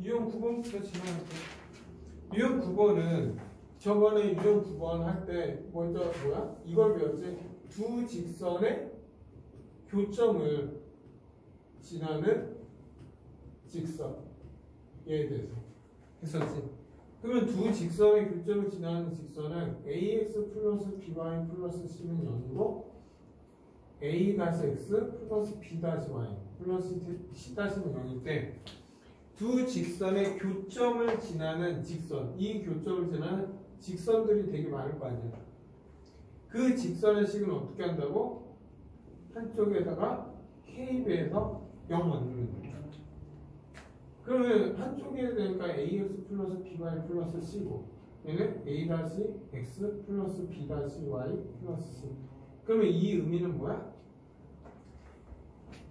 유형 9번부터 진행할게. 유형 9번은 저번에 유형 9번 할 때 먼저 뭐야? 이걸 배웠지? 두 직선의 교점을 지나는 직선. 얘에 대해서 했었지. 그러면 두 직선의 교점을 지나는 직선은 ax 플러스 by 플러스 c는 0이고 a-x 플러스 b-y 플러스 c-는 0인데 두 직선의 교점을 지나는 직선, 이 교점을 지나는 직선들이 되게 많을 거 아니야. 그 직선의 식은 어떻게 한다고? 한쪽에다가 k배에서 0 만들면 돼. 그러면 한쪽에 되니까 ax 플러스 by 플러스 c고 얘는 a-x 플러스 b-y 플러스 c. 그러면 이 의미는 뭐야?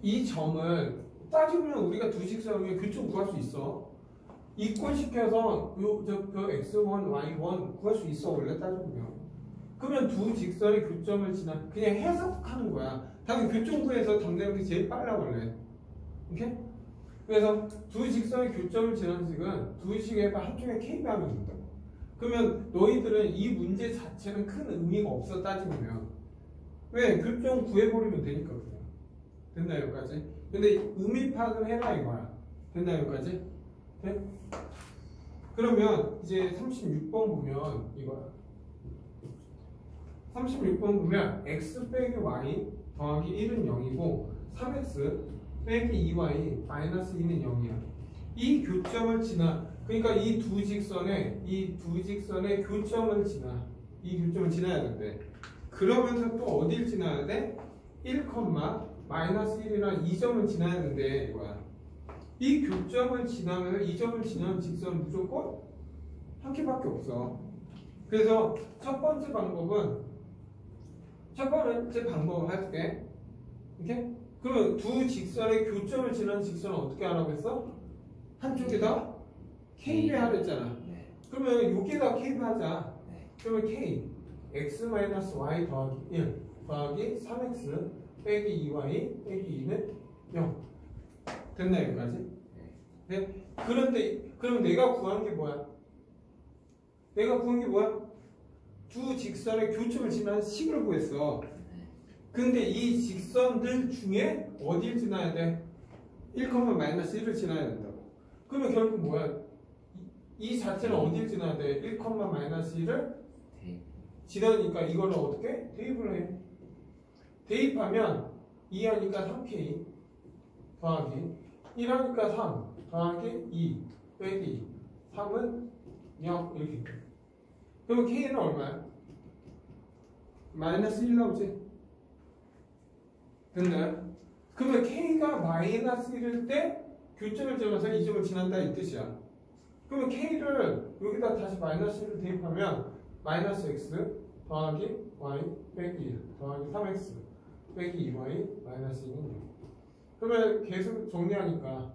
이 점을 따지면 우리가 두 직선의 교점 구할 수 있어. 이꼴시켜서 그 x1, y1 구할 수 있어 원래 따져보면. 그러면 두 직선의 교점을 지나 그냥 해석하는 거야. 당연히 교점 구해서 답 내는 게 제일 빨라 원래. 오케이? 그래서 두 직선의 교점을 지나는 식은 두 식에서 한쪽에 k배 하면 된다고. 그러면 너희들은 이 문제 자체는 큰 의미가 없어 따지면. 왜? 교점 구해버리면 되니까 그냥. 됐나 여기까지? 근데 의미 파악을 해라 이거야. 됐나 여기까지? 네? 그러면 이제 36번 보면 이거야. 36번 보면 x 빼기 y 더하기 1은 0이고 3x 빼기 2y 마이너스 2는 0이야. 이 교점을 지나 그러니까 이 두 직선의 교점을 지나 이 교점을 지나야 되는데 그러면서 또 어딜 지나야 돼? 1, 마이너스 1이랑 2점을 지나야 되는데 이거야. 이 교점을 지나면서 이 점을 지나는 직선은 무조건 한 개밖에 없어. 그래서 첫 번째 방법을 할게. 이렇게? 그러면 두 직선의 교점을 지나는 직선은 어떻게 하라고 했어? 한쪽에다 k배 하랬잖아. 그러면 여기에다 k배 하자. 그러면 k x-y 더하기 1 더하기 3x 빼기 2y 빼기 2는 0. 됐나 여기까지? 네? 그런데 그럼 내가 구한 게 뭐야? 두 직선의 교점을 지나는 식을 구했어. 근데 이 직선들 중에 어딜 지나야 돼? 1, 마이너스 1을 지나야 된다고. 그러면 결국 뭐야? 이 자체는 어딜 지나야 돼? 1, 마이너스 1을 지나니까 이거를 어떻게? 대입을 해. 대입하면 2 하니까 3k 더하기 1 하니까 3 더하기 2 빼기 3은 0 이렇게 돼. 그러면 k는 얼마야? 마이너스 1 나오지? 됐나요? 그러면 k가 마이너스 1일 때 교점을 지나서 이 점을 지난다 이 뜻이야. 그러면 k를 여기다 다시 마이너스 1을 대입하면 마이너스 x 더하기 y 빼기 1 더하기 3x 빼기 2y 마이너스 2는 0. 그러면 계속 정리하니까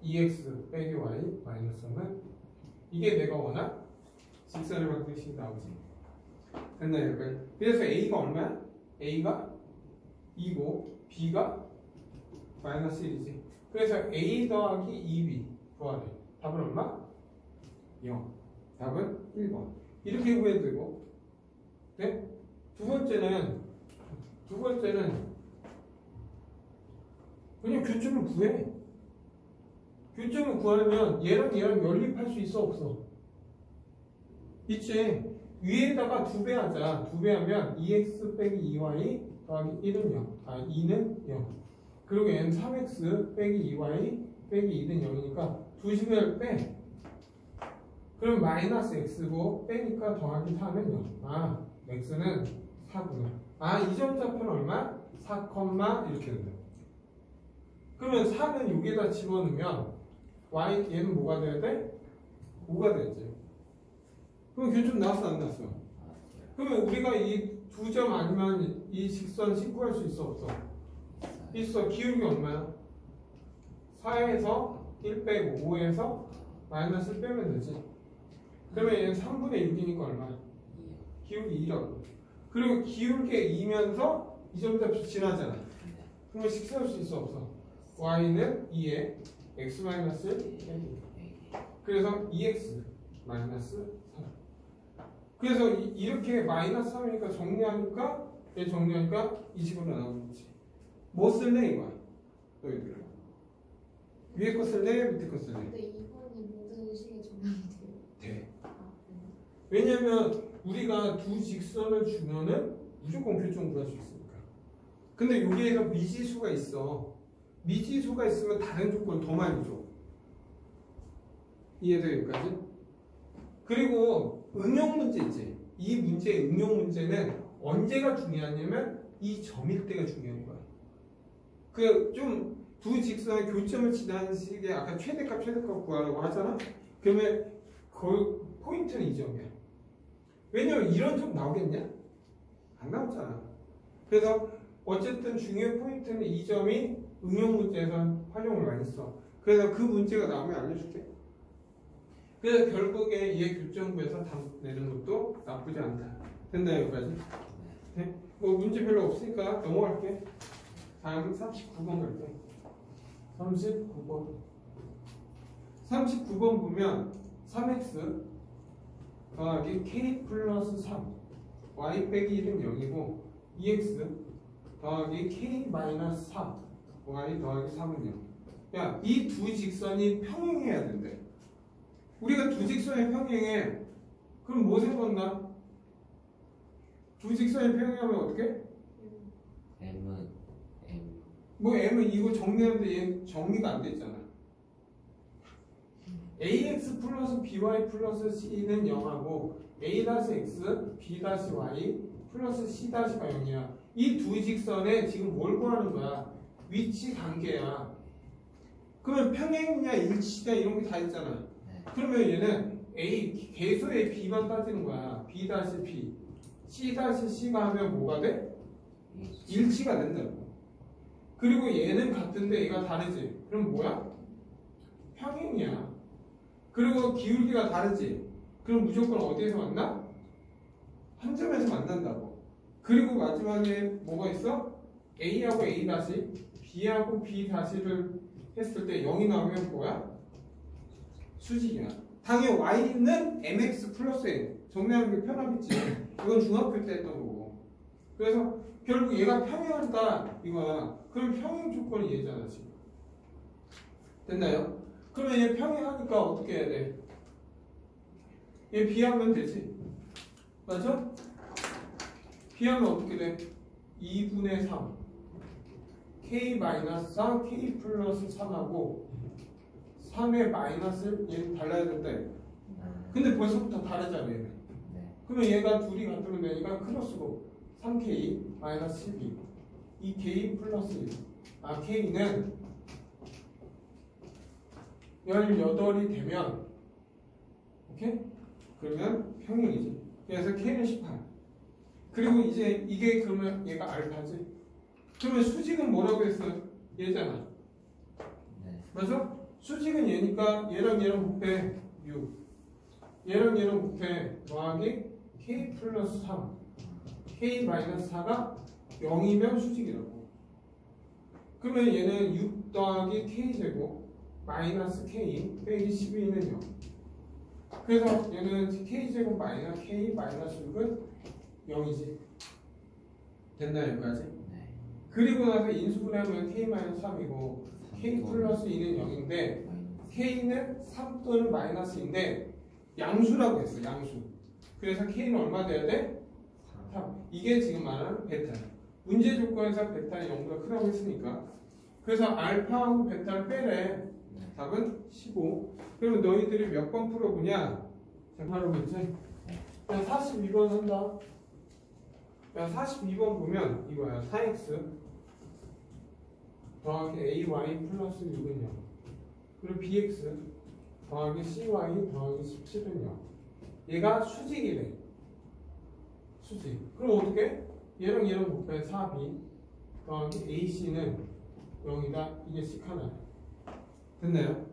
2x 빼기 y 마이너스 3은 이게 내가 원한 직선의 방정식이 나오지. 됐나요? 그래서 a가 얼마야? a가 2고 b가 마이너스 1이지. 그래서 a 더하기 2b 구하래. 답은 얼마? 0. 답은 1번. 이렇게 구해도 되고. 네? 두 번째는 그냥 교점을 구해. 교점을 구하려면 얘랑 연립할 수 있어 없어? 있지. 위에다가 2배 하자. 2배 하면 2x 빼기 2y 더하기 1은 0. 2는 0. 그리고 얘는 3x 빼기 2y 빼기 2는 0이니까 두 식을 빼. 그럼 마이너스 x고 빼니까 더하기 4는 0. x는 4구나. 이 점 좌표는 얼마? 4, 이렇게 된다. 그러면 4는 여기에다 집어넣으면 y 얘는 뭐가 돼야 돼? 5가 되지. 그럼 교점 나왔어 안 나왔어? 그러면 우리가 이 두 점 아니면 이 직선 식구할 수 있어 없어? 있어. 기울기 얼마야? 4에서 1 빼고 5에서 마이너스 1 빼면 되지. 그러면 얘는 3분의 6이니까 얼마야? 기울기 2라고. 그리고 기울기에 2면서 이 점자 지나잖아. 그러면 식 세울 수 있어 없어? y는 2에 x 마이너스 1. 그래서 2x 마이너스 3. 그래서 이렇게 마이너스 3이니까 정리하니까 이 식으로 나오는 거지. 뭐 쓸래 이거야? 너희들 위에 거 쓸래? 밑에 거 쓸래? 근데 이번이 모든 식에 적용이 돼요? 돼. 아, 네. 왜냐면 우리가 두 직선을 주면은 무조건 교점 구할 수 있으니까. 근데 여기에서 미지수가 있어. 미지수가 있으면 다른 조건 더 많이 줘. 이해돼 여기까지? 그리고 응용 문제 있지. 이 문제의 응용 문제는 언제가 중요하냐면 이 점일 때가 중요한 거야. 그 좀 두 직선의 교점을 지나는 식의 아까 최대값 구하라고 하잖아. 그러면 그 포인트는 이 점이야. 왜냐면 이런 점 나오겠냐? 안 나오잖아. 그래서 어쨌든 중요한 포인트는 이 점이 응용 문제에서 활용을 많이 써. 그래서 그 문제가 나오면 알려줄게. 그래서 결국에 얘 교점구에서 답 내는 것도 나쁘지 않다. 됐나요, 여기까지? 네? 뭐 문제 별로 없으니까 넘어갈게. 다음 39번 갈게. 39번 보면 3x 더하기 k 플러스 3 y 빼기 1은 0이고 2x 더하기 k 마이너스 4 y 더하기 3은 0. 야, 이 두 직선이 평행해야 된대. 우리가 두 직선이 평행해. 그럼 뭐 생각나? 두 직선이 평행하면 어떻게? M은 M. 뭐 m은 이거 정리하는데 얘 정리가 안 돼 있잖아. ax 플러스 by 플러스 c는 0하고 a-x, b-y 플러스 c-가 0이야. 이 두 직선에 지금 뭘 구하는 거야? 위치 관계야. 그러면 평행이냐 일치냐 이런 게 다 있잖아. 네. 그러면 얘는 a 계수의 b만 따지는 거야. b-b, c-c가 하면 뭐가 돼? 일치가 된다고. 그리고 얘는 같은데 얘가 다르지. 그럼 뭐야? 평행이야. 그리고 기울기가 다르지. 그럼 무조건 어디에서 만나? 한 점에서 만난다고. 그리고 마지막에 뭐가 있어? A하고 A 다시, B하고 B 다시를 했을 때 0이 나오면 뭐야? 수직이야. 당연히 Y는 MX 플러스 N. 정리하는 게 편하겠지. 이건 중학교 때 했던 거고. 그래서 결국 얘가 평행한다 이거야. 그럼 평행 조건이 얘잖아 지금. 됐나요? 그러면 얘 평행하니까 어떻게 해야 돼? 얘 비하면 되지. 맞아? 비하면 어떻게 돼? 2분의 3 k-4 k 플러스 3하고 3의 마이너스를 얘는 달라야 된다. 근데 벌써부터 다르잖아 얘는. 네. 그러면 얘가 둘이 같으면 되니까 크로스고 3k 마이너스 12 2k 플러스 1. 아 k는 18이 되면 오케이? 그러면 평행이지. 그래서 k는 18. 그리고 이제 이게 그러면 얘가 알파지. 그러면 수직은 뭐라고 했어? 얘잖아. 네. 맞아? 수직은 얘니까 얘랑 곱해 6. 얘랑 곱해 더하기 k 플러스 3. k 마이너스 4가 0이면 수직이라고. 그러면 얘는 6 더하기 k제곱 마이너스 k 빼기 12는 0. 그래서 얘는 k제곱 마이너스 k 마이너스 6은 0이지. 됐나요 여기까지? 네. 그리고 나서 인수분해하면 k 마이너스 3이고 k 플러스 2는 0인데 k는 3 또는 마이너스인데 양수라고 했어. 양수. 그래서 k는 얼마 돼야 돼? 3. 이게 지금 말하는 베타. 문제 조건에서 베타는 0보다 크다고 했으니까. 그래서 알파하고 베타를 빼래. 답은 15. 그러면 너희들이 몇 번 풀어보냐? 자, 바로 그치? 야, 42번 한다. 야, 42번 보면 이거야. 4x 더하기 ay 플러스 6은 0. 그리고 bx 더하기 cy 더하기 17은 0. 얘가 수직이래. 수직. 그럼 어떻게? 얘랑 곱해 4b 더하기 ac는 0이다. 이게 식 하나. 됐나요?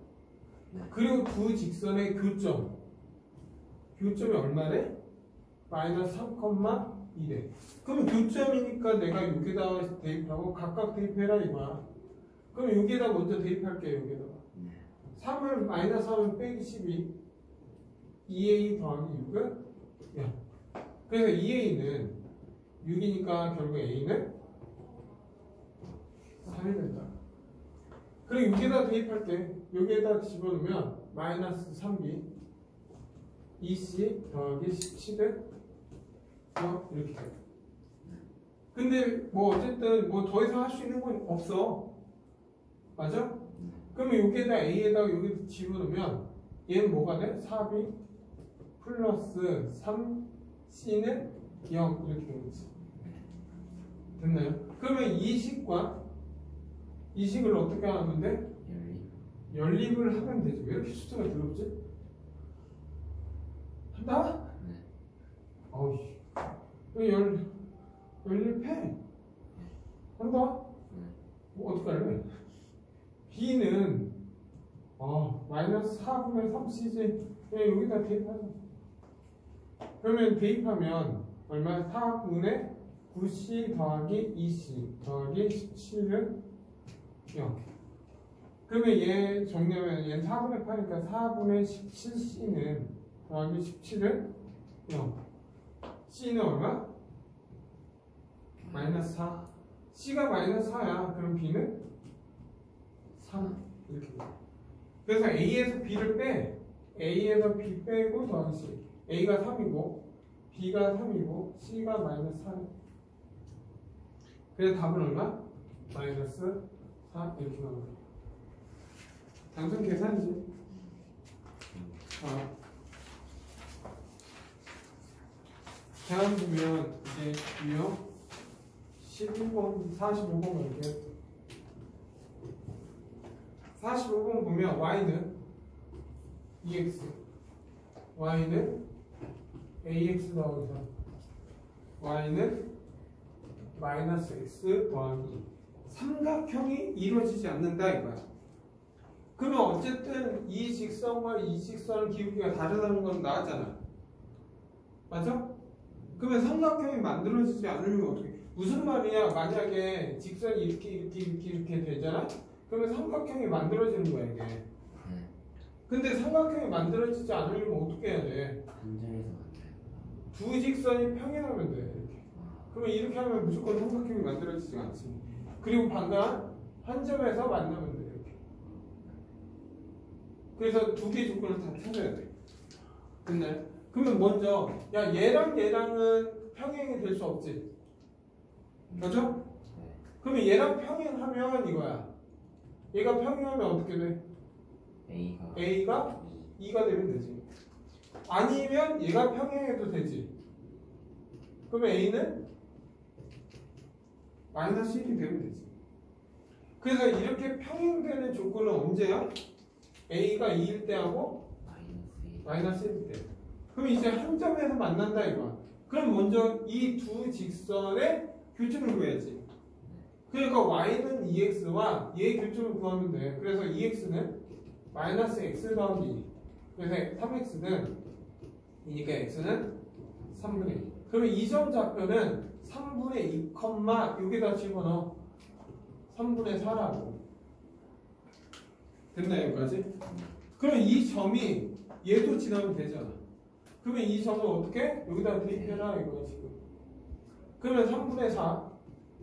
네. 그리고 두 직선의 교점. 교점이 얼마래? 마이너스 3,2래. 그럼 교점이니까 내가 여기다가 대입하고 각각 대입해라 이거야. 그럼 여기에다 먼저 대입할게. 여기에다가. 네. 3을 마이너스 하면 빼기 12 2a 더하기 6은 0. 그래서 2a는 6이니까 결국 a는 3이 된다. 그리고 여기에다 대입할 때 여기에다 집어넣으면 마이너스 3b 2c 더하기 10은 이렇게 돼요. 근데 뭐 어쨌든 뭐 더 이상 할 수 있는 건 없어. 맞아? 그러면 여기에다 a에다가 여기 집어넣으면 얘는 뭐가 돼? 4b 플러스 3c는 0 이렇게 되겠지. 됐나요? 그러면 이 식을 어떻게 하면 돼? 연립을 하면 되지. 왜 이렇게 숫자가 더럽지? 한다? 네. 어우, 연립해. 한다? 뭐 어떻게 할래? b는 마이너스 4분의 3c지. 그냥 여기다 대입하자. 그러면 대입하면 얼마? 4분의 9c 더하기 2c 더하기 17은 0. 그러면 얘 정리하면 얘는 4분의 8이니까 4분의 17c는 더하기 17은 0. c는 얼마? 마이너스 4. c가 마이너스 4야. 그럼 b는 3. 이렇게 돼. 그래서 a에서 b를 빼. a에서 b 빼고 더하기 c. a가 3이고 b가 3이고 c가 마이너스 4. 그래서 답은 얼마? 마이너스 4 이렇게 나옵니다. 단순 계산이지. 다음 보면 이제 유형 12번, 45번 갈게요. 45번 보면 y는 ex, y는 ax 더하기 3, y는 마이너스 x 더하기 삼각형이 이루어지지 않는다 이거야. 그러면 어쨌든 이 직선과 이 직선의 기울기가 다르다는 건 나왔잖아. 맞아? 그러면 삼각형이 만들어지지 않으면 어떻게? 무슨 말이야? 만약에 직선이 이렇게 되잖아? 그러면 삼각형이 만들어지는 거야 이게. 근데 삼각형이 만들어지지 않으려면 어떻게 해야 돼? 한점에서 만나요. 두 직선이 평행하면 돼 이렇게. 그러면 이렇게 하면 무조건 삼각형이 만들어지지 않지. 그리고 반대한 한 점에서 만나면 돼 이렇게. 그래서 두 개 조건을 다 찾아야 돼. 근데 그러면 먼저 야 얘랑 얘랑은 평행이 될 수 없지. 맞죠? 그러면 얘랑 평행하면 이거야. 얘가 평행하면 어떻게 돼? A가 2가 되면 되지. 아니면 얘가 평행해도 되지. 그러면 A는 마이너스 1이 되면 되지. 그래서 이렇게 평행되는 조건은 언제야? A가 2일 때 하고 마이너스 1일 때. 그럼 이제 한 점에서 만난다 이거야. 그럼 먼저 이 두 직선의 교점을 구해야지. 그러니까 y는 2x와 얘의 교점을 구하면 돼. 그래서 2x는 마이너스 x 더하기 2. 그래서 3x는 2니까 x는 3분의 2. 그러면 이 점 좌표는 3분의 2, 여기다 집어넣어. 3분의 4라고. 됐나 여기까지? 그럼 이 점이 얘도 지나면 되잖아. 그러면 이 점을 어떻게? 여기다 대입해라 이거야 지금. 그러면 3분의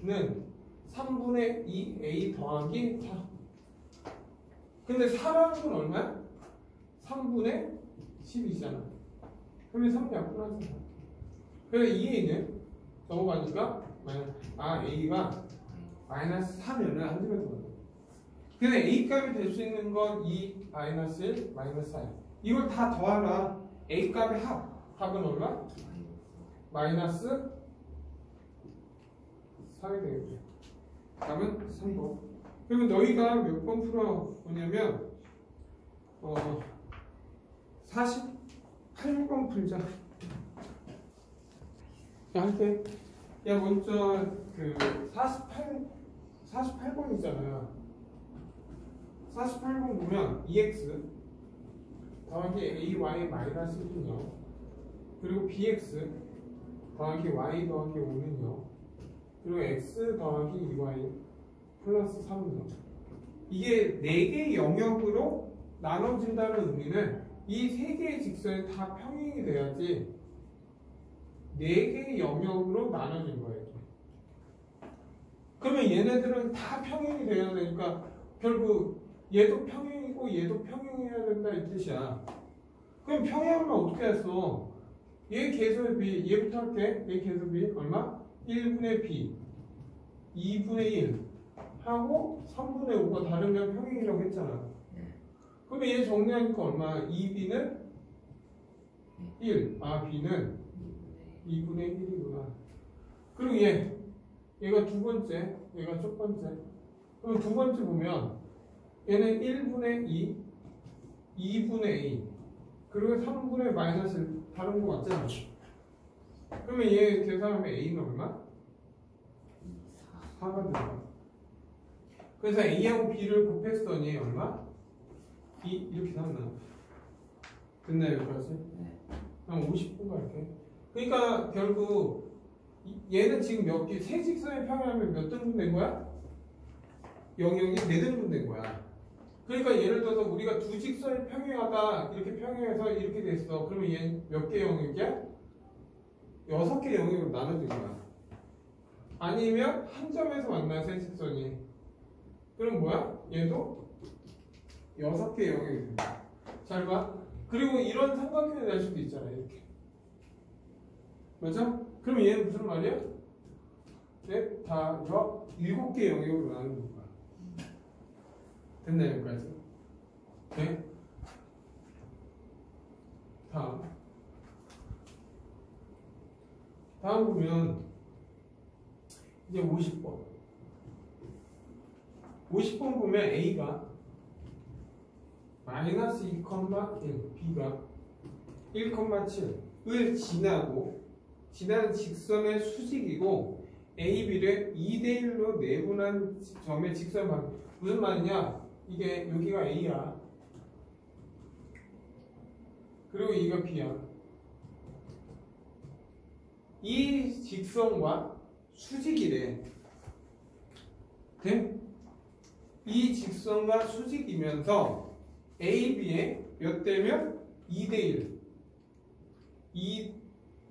4는 3분의 2a 더하기 4. 근데 4라는 건 얼마야? 3분의 10이잖아. 그러면 3 약분하자. 그래서 2a는 넘어가니까 a가 마이너스 3이면 한 점에 들어간다. 그래서 a 값이 될 수 있는 건 2 마이너스 1 마이너스 4야. 이걸 다 더하라. a 값의 합은 얼마? 마이너스 3이 되겠죠. 답은 3번. 그러면 너희가 몇 번 풀어보냐면 48번 풀자. 야, 할게. 야, 먼저 그 48번이잖아. 48번 보면 EX 더하기 AY 마이너스 1은 0. 그리고 BX 더하기 Y 더하기 5는 0. 그리고 X 더하기 2Y 플러스 3은 0. 이게 4개의 영역으로 나눠진다는 의미는 이 세 개의 직선이 다 평행이 돼야지 네 개의 영역으로 나눠진 거예요. 그러면 얘네들은 다 평행이 돼야 되니까 결국 얘도 평행이고 얘도 평행해야 된다 이 뜻이야. 그럼 평행하면 어떻게 했어? 얘 계수의 b, 얘부터 할게. 얘 계수비 얼마? 1분의 b, 2분의 1 하고 3분의 5가 다르면 평행이라고 했잖아. 그러면 얘 정리하니까 얼마? 2b는 1, b는 2분의 1이구나. 그리고 얘가 두 번째, 얘가 첫 번째. 그럼 두 번째 보면 얘는 1분의 2, 2분의 a, 그리고 3분의 마이너스 1 다른 거 맞잖아. 그러면 얘 계산하면 a는 얼마? 4가 들어가. 그래서 a하고 b를 곱했더니 얼마? 2 이렇게 나왔나? 됐나요 여기까지? 그냥 50분 갈게. 그러니까 결국 얘는 지금 몇 개, 세 직선의 평행하면 몇 등분 된 거야? 영역이 4등분 된 거야. 그러니까 예를 들어서 우리가 두 직선이 평행하다 이렇게 평행해서 이렇게 됐어. 그러면 얘 몇 개 영역이야? 6개 영역으로 나눠진 거야. 아니면 한 점에서 만난 세 직선이. 그럼 뭐야? 얘도 6개 영역이 된다. 잘 봐. 그리고 이런 삼각형이 날 수도 있잖아. 이렇게. 맞아? 그럼 얘는 무슨 말이야? 네, 다 7개 영역으로 나누는 거야. 됐나요, 여기까지? 네? 다음 보면 이제 50번. 50번 보면 A가 마이너스 2,1, B가 1,7을 지나는 직선의 수직이고 A, B를 2대1로 내분한 점의 직선 방향. 무슨 말이냐? 이게 여기가 A야. 그리고 이가 B야. 이 직선과 수직이래. 돼? 이 직선과 수직이면서 A, B에 몇 대면? 2대1.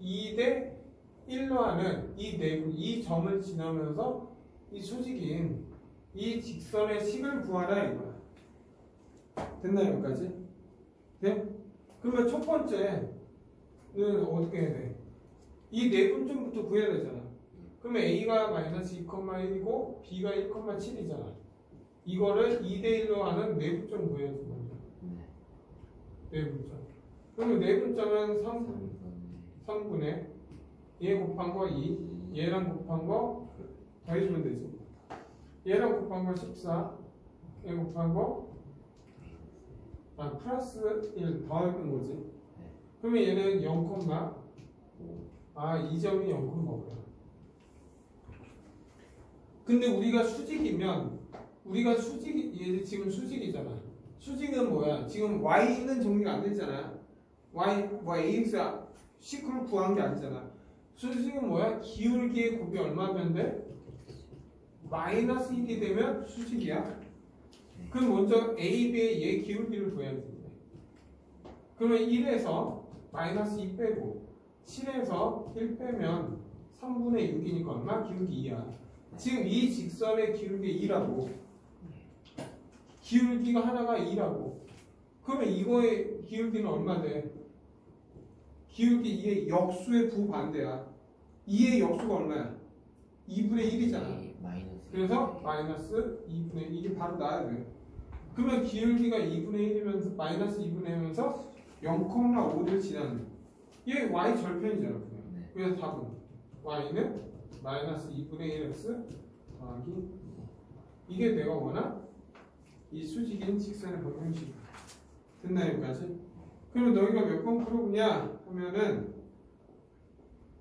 2대 1로 하는 이 내분, 이 점을 지나면서 이 수직인 이 직선의 식을 구하라 이거야. 됐나요 여기까지? 네? 그러면 첫 번째는 어떻게 해야 돼? 이 내분점부터 구해야 되잖아. 그러면 A가 마이너스 2,1이고 B가 1,7이잖아. 이거를 2대1로 하는 내분점 구해야 돼. 내분점. 그러면 내분점은 3분의 얘 곱한 거 2, 얘랑 곱한 거 더해주면 되지. 얘랑 곱한 거 14, 얘 곱한 거 플러스 1 더하는 거지. 그러면 얘는 0, 이 점이 0,5야. 근데 우리가 수직이면 얘 지금 수직이잖아. 수직은 뭐야? 지금 y는 정리가 안 되잖아. ax야 식을 구한 게 아니잖아. 수직은 뭐야? 기울기의 곱이 얼마면 돼? 마이너스 1이 되면 수직이야. 그럼 먼저 A, B의 얘 기울기를 구해야지. 그러면 1에서 마이너스 2 빼고 7에서 1 빼면 3분의 6이니까 얼마? 기울기 2야. 지금 이 직선의 기울기 2라고. 기울기가 하나가 2라고. 그러면 이거의 기울기는 얼마 돼? 기울기 2의 역수의 부반대야. 2의 역수가 얼마야? 2분의 1이잖아. 그래서 마이너스 2분의 1이 바로 나와야 돼. 그러면 기울기가 2분의 1이면서 마이너스 2분의 1이면서 0,5를 지나는 얘 y 절편이잖아. 그냥. 그래서 답은 y는 마이너스 2분의 1x 더하기 이게 내가 원한 이 수직인 직선의 방정식. 됐나요 여기까지? 그러면 너희가 몇 번 풀어보냐 하면은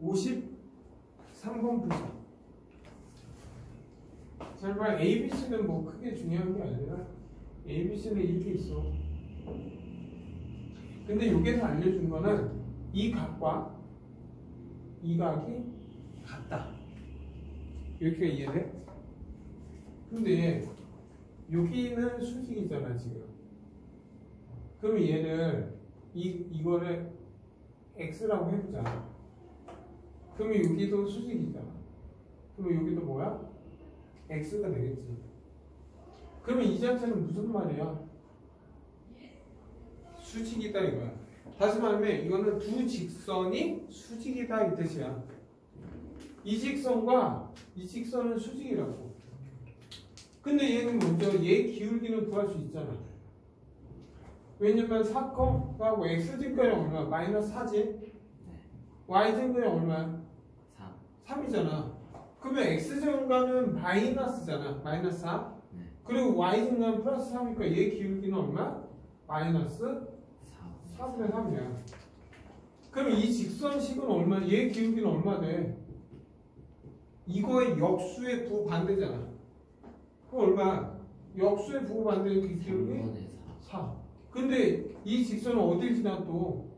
53번 풀자. 잘 봐. ABC는 뭐 크게 중요한 게 아니라 ABC는 이렇게 있어. 근데 여기서 알려준 거는 이 각과 이 각이 같다. 이렇게 이해돼? 근데 여기는 수직이잖아 지금. 그러면 얘를 이거를 x라고 해보자. 그러면 여기도 수직이잖아. 그러면 여기도 뭐야? x가 되겠지. 그러면 이 자체는 무슨 말이야? 수직이다 이거야. 다시 말하면 이거는 두 직선이 수직이다 이 뜻이야. 이 직선과 이 직선은 수직이라고. 근데 얘는 먼저 얘 기울기는 구할 수 있잖아. 왜냐면 4컴하고 x증가량 얼마야? 마이너스 4지? y증가량 얼마야? 3. 3이잖아. 그러면 x증가는 마이너스잖아. 마이너스 4. 네. 그리고 y증가는 플러스 3이니까 얘 기울기는 얼마? 마이너스 4분의 3이야. 그럼 이 직선식은 얼마? 얘 기울기는 얼마 돼? 이거의 역수의 부반대잖아. 그럼 얼마? 역수의 부반대의 그 기울기? 3분의 4. 4. 근데 이 직선은 어딜 지나 또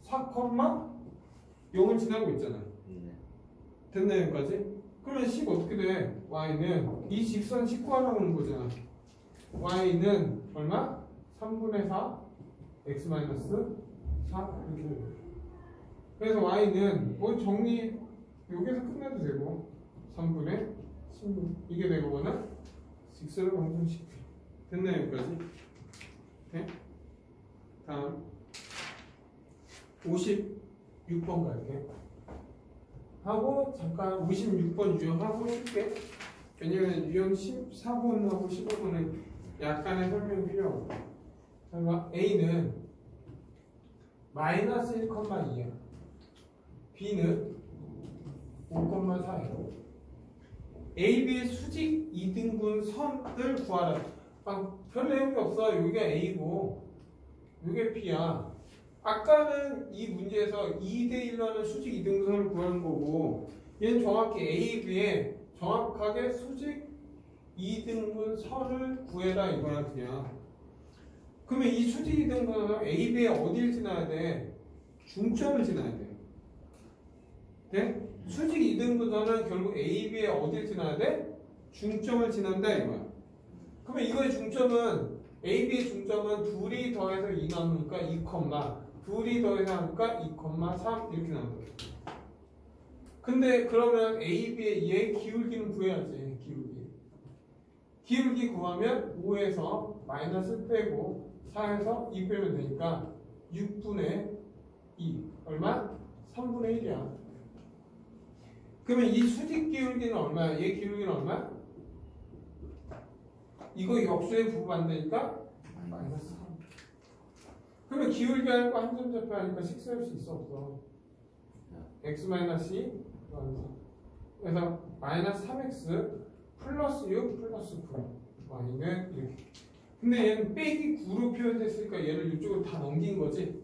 4,0을 지나고 있잖아. 네. 됐나 여기까지? 그러면 식 어떻게 돼? y는 이 직선 식 구하라고 하는 거잖아. y는 얼마? 3분의 4 x 마이너스 4 이렇게 되는 거야. 그래서 y는 뭐 정리 여기서 끝내도 되고 3분의 16 이게 되거나 직선을 방정시켜. 됐나 여기까지? 네? 다음 56번 갈게. 하고 잠깐 56번 유형하고 쉴게. 왜냐면 유형 14번하고 15번은 약간의 설명이 필요하고. 자, A는 마이너스 1,2야. B는 5,4예요. A, B의 수직 이등분 선을 구하라. 별 내용이 없어. 여기가 A고 여기가 B야. 아까는 이 문제에서 2대1로 하는 수직 이등분선을 구하는 거고 얘는 정확히 A, B에 정확하게 수직 이등분선을 구해라 이거야 그냥. 그러면 이 수직 이등분선은 A, B에 어딜 지나야 돼? 중점을 지나야 돼. 네? 수직 이등분선은 결국 A, B에 어딜 지나야 돼? 중점을 지난다 이거야. 그러면 이거의 중점은 A, B의 중점은 둘이 더해서 2 나누니까 2, 둘이 더해서 하니까 2,3 이렇게 나오는 거예요. 근데 그러면 A, B의 얘 기울기는 구해야지. 기울기 구하면 5에서 마이너스 빼고 4에서 2 빼면 되니까 6분의 2 얼마? 3분의 1이야. 그러면 이 수직 기울기는 얼마야? 얘 기울기는 얼마? 이거 역수의 부반대니까 마이너스 3. 그러면 기울기 하는 거 한 점 접하니까 식수할 수 있어 없어? x 마이너스 2 그래서 마이너스 3x 플러스 6 플러스 9 y는 이렇게. 근데 얘는 빼기 9로 표현됐으니까 얘를 이쪽으로 다 넘긴 거지.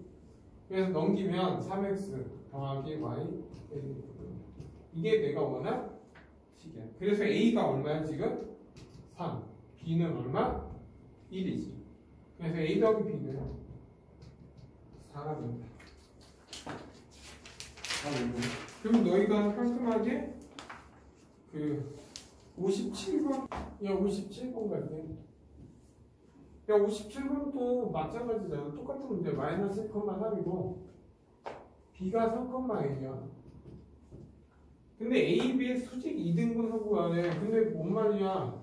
그래서 넘기면 3x 더하기 y 빼기 9. 이게 내가 원한 식이야. 그래서 a가 얼마야 지금? 3. b는 얼마? 1이지. 그래서 a 더하기 b는 4가 된다. 그럼 너희가 깔끔하게 그 57번 야 57번 갈게. 야 57번도 마찬가지잖아. 똑같은 문제 마이너스 1,3이고 b가 3,1이야. 근데 A, B의 수직 2등분 구하래. 근데 뭔 말이야?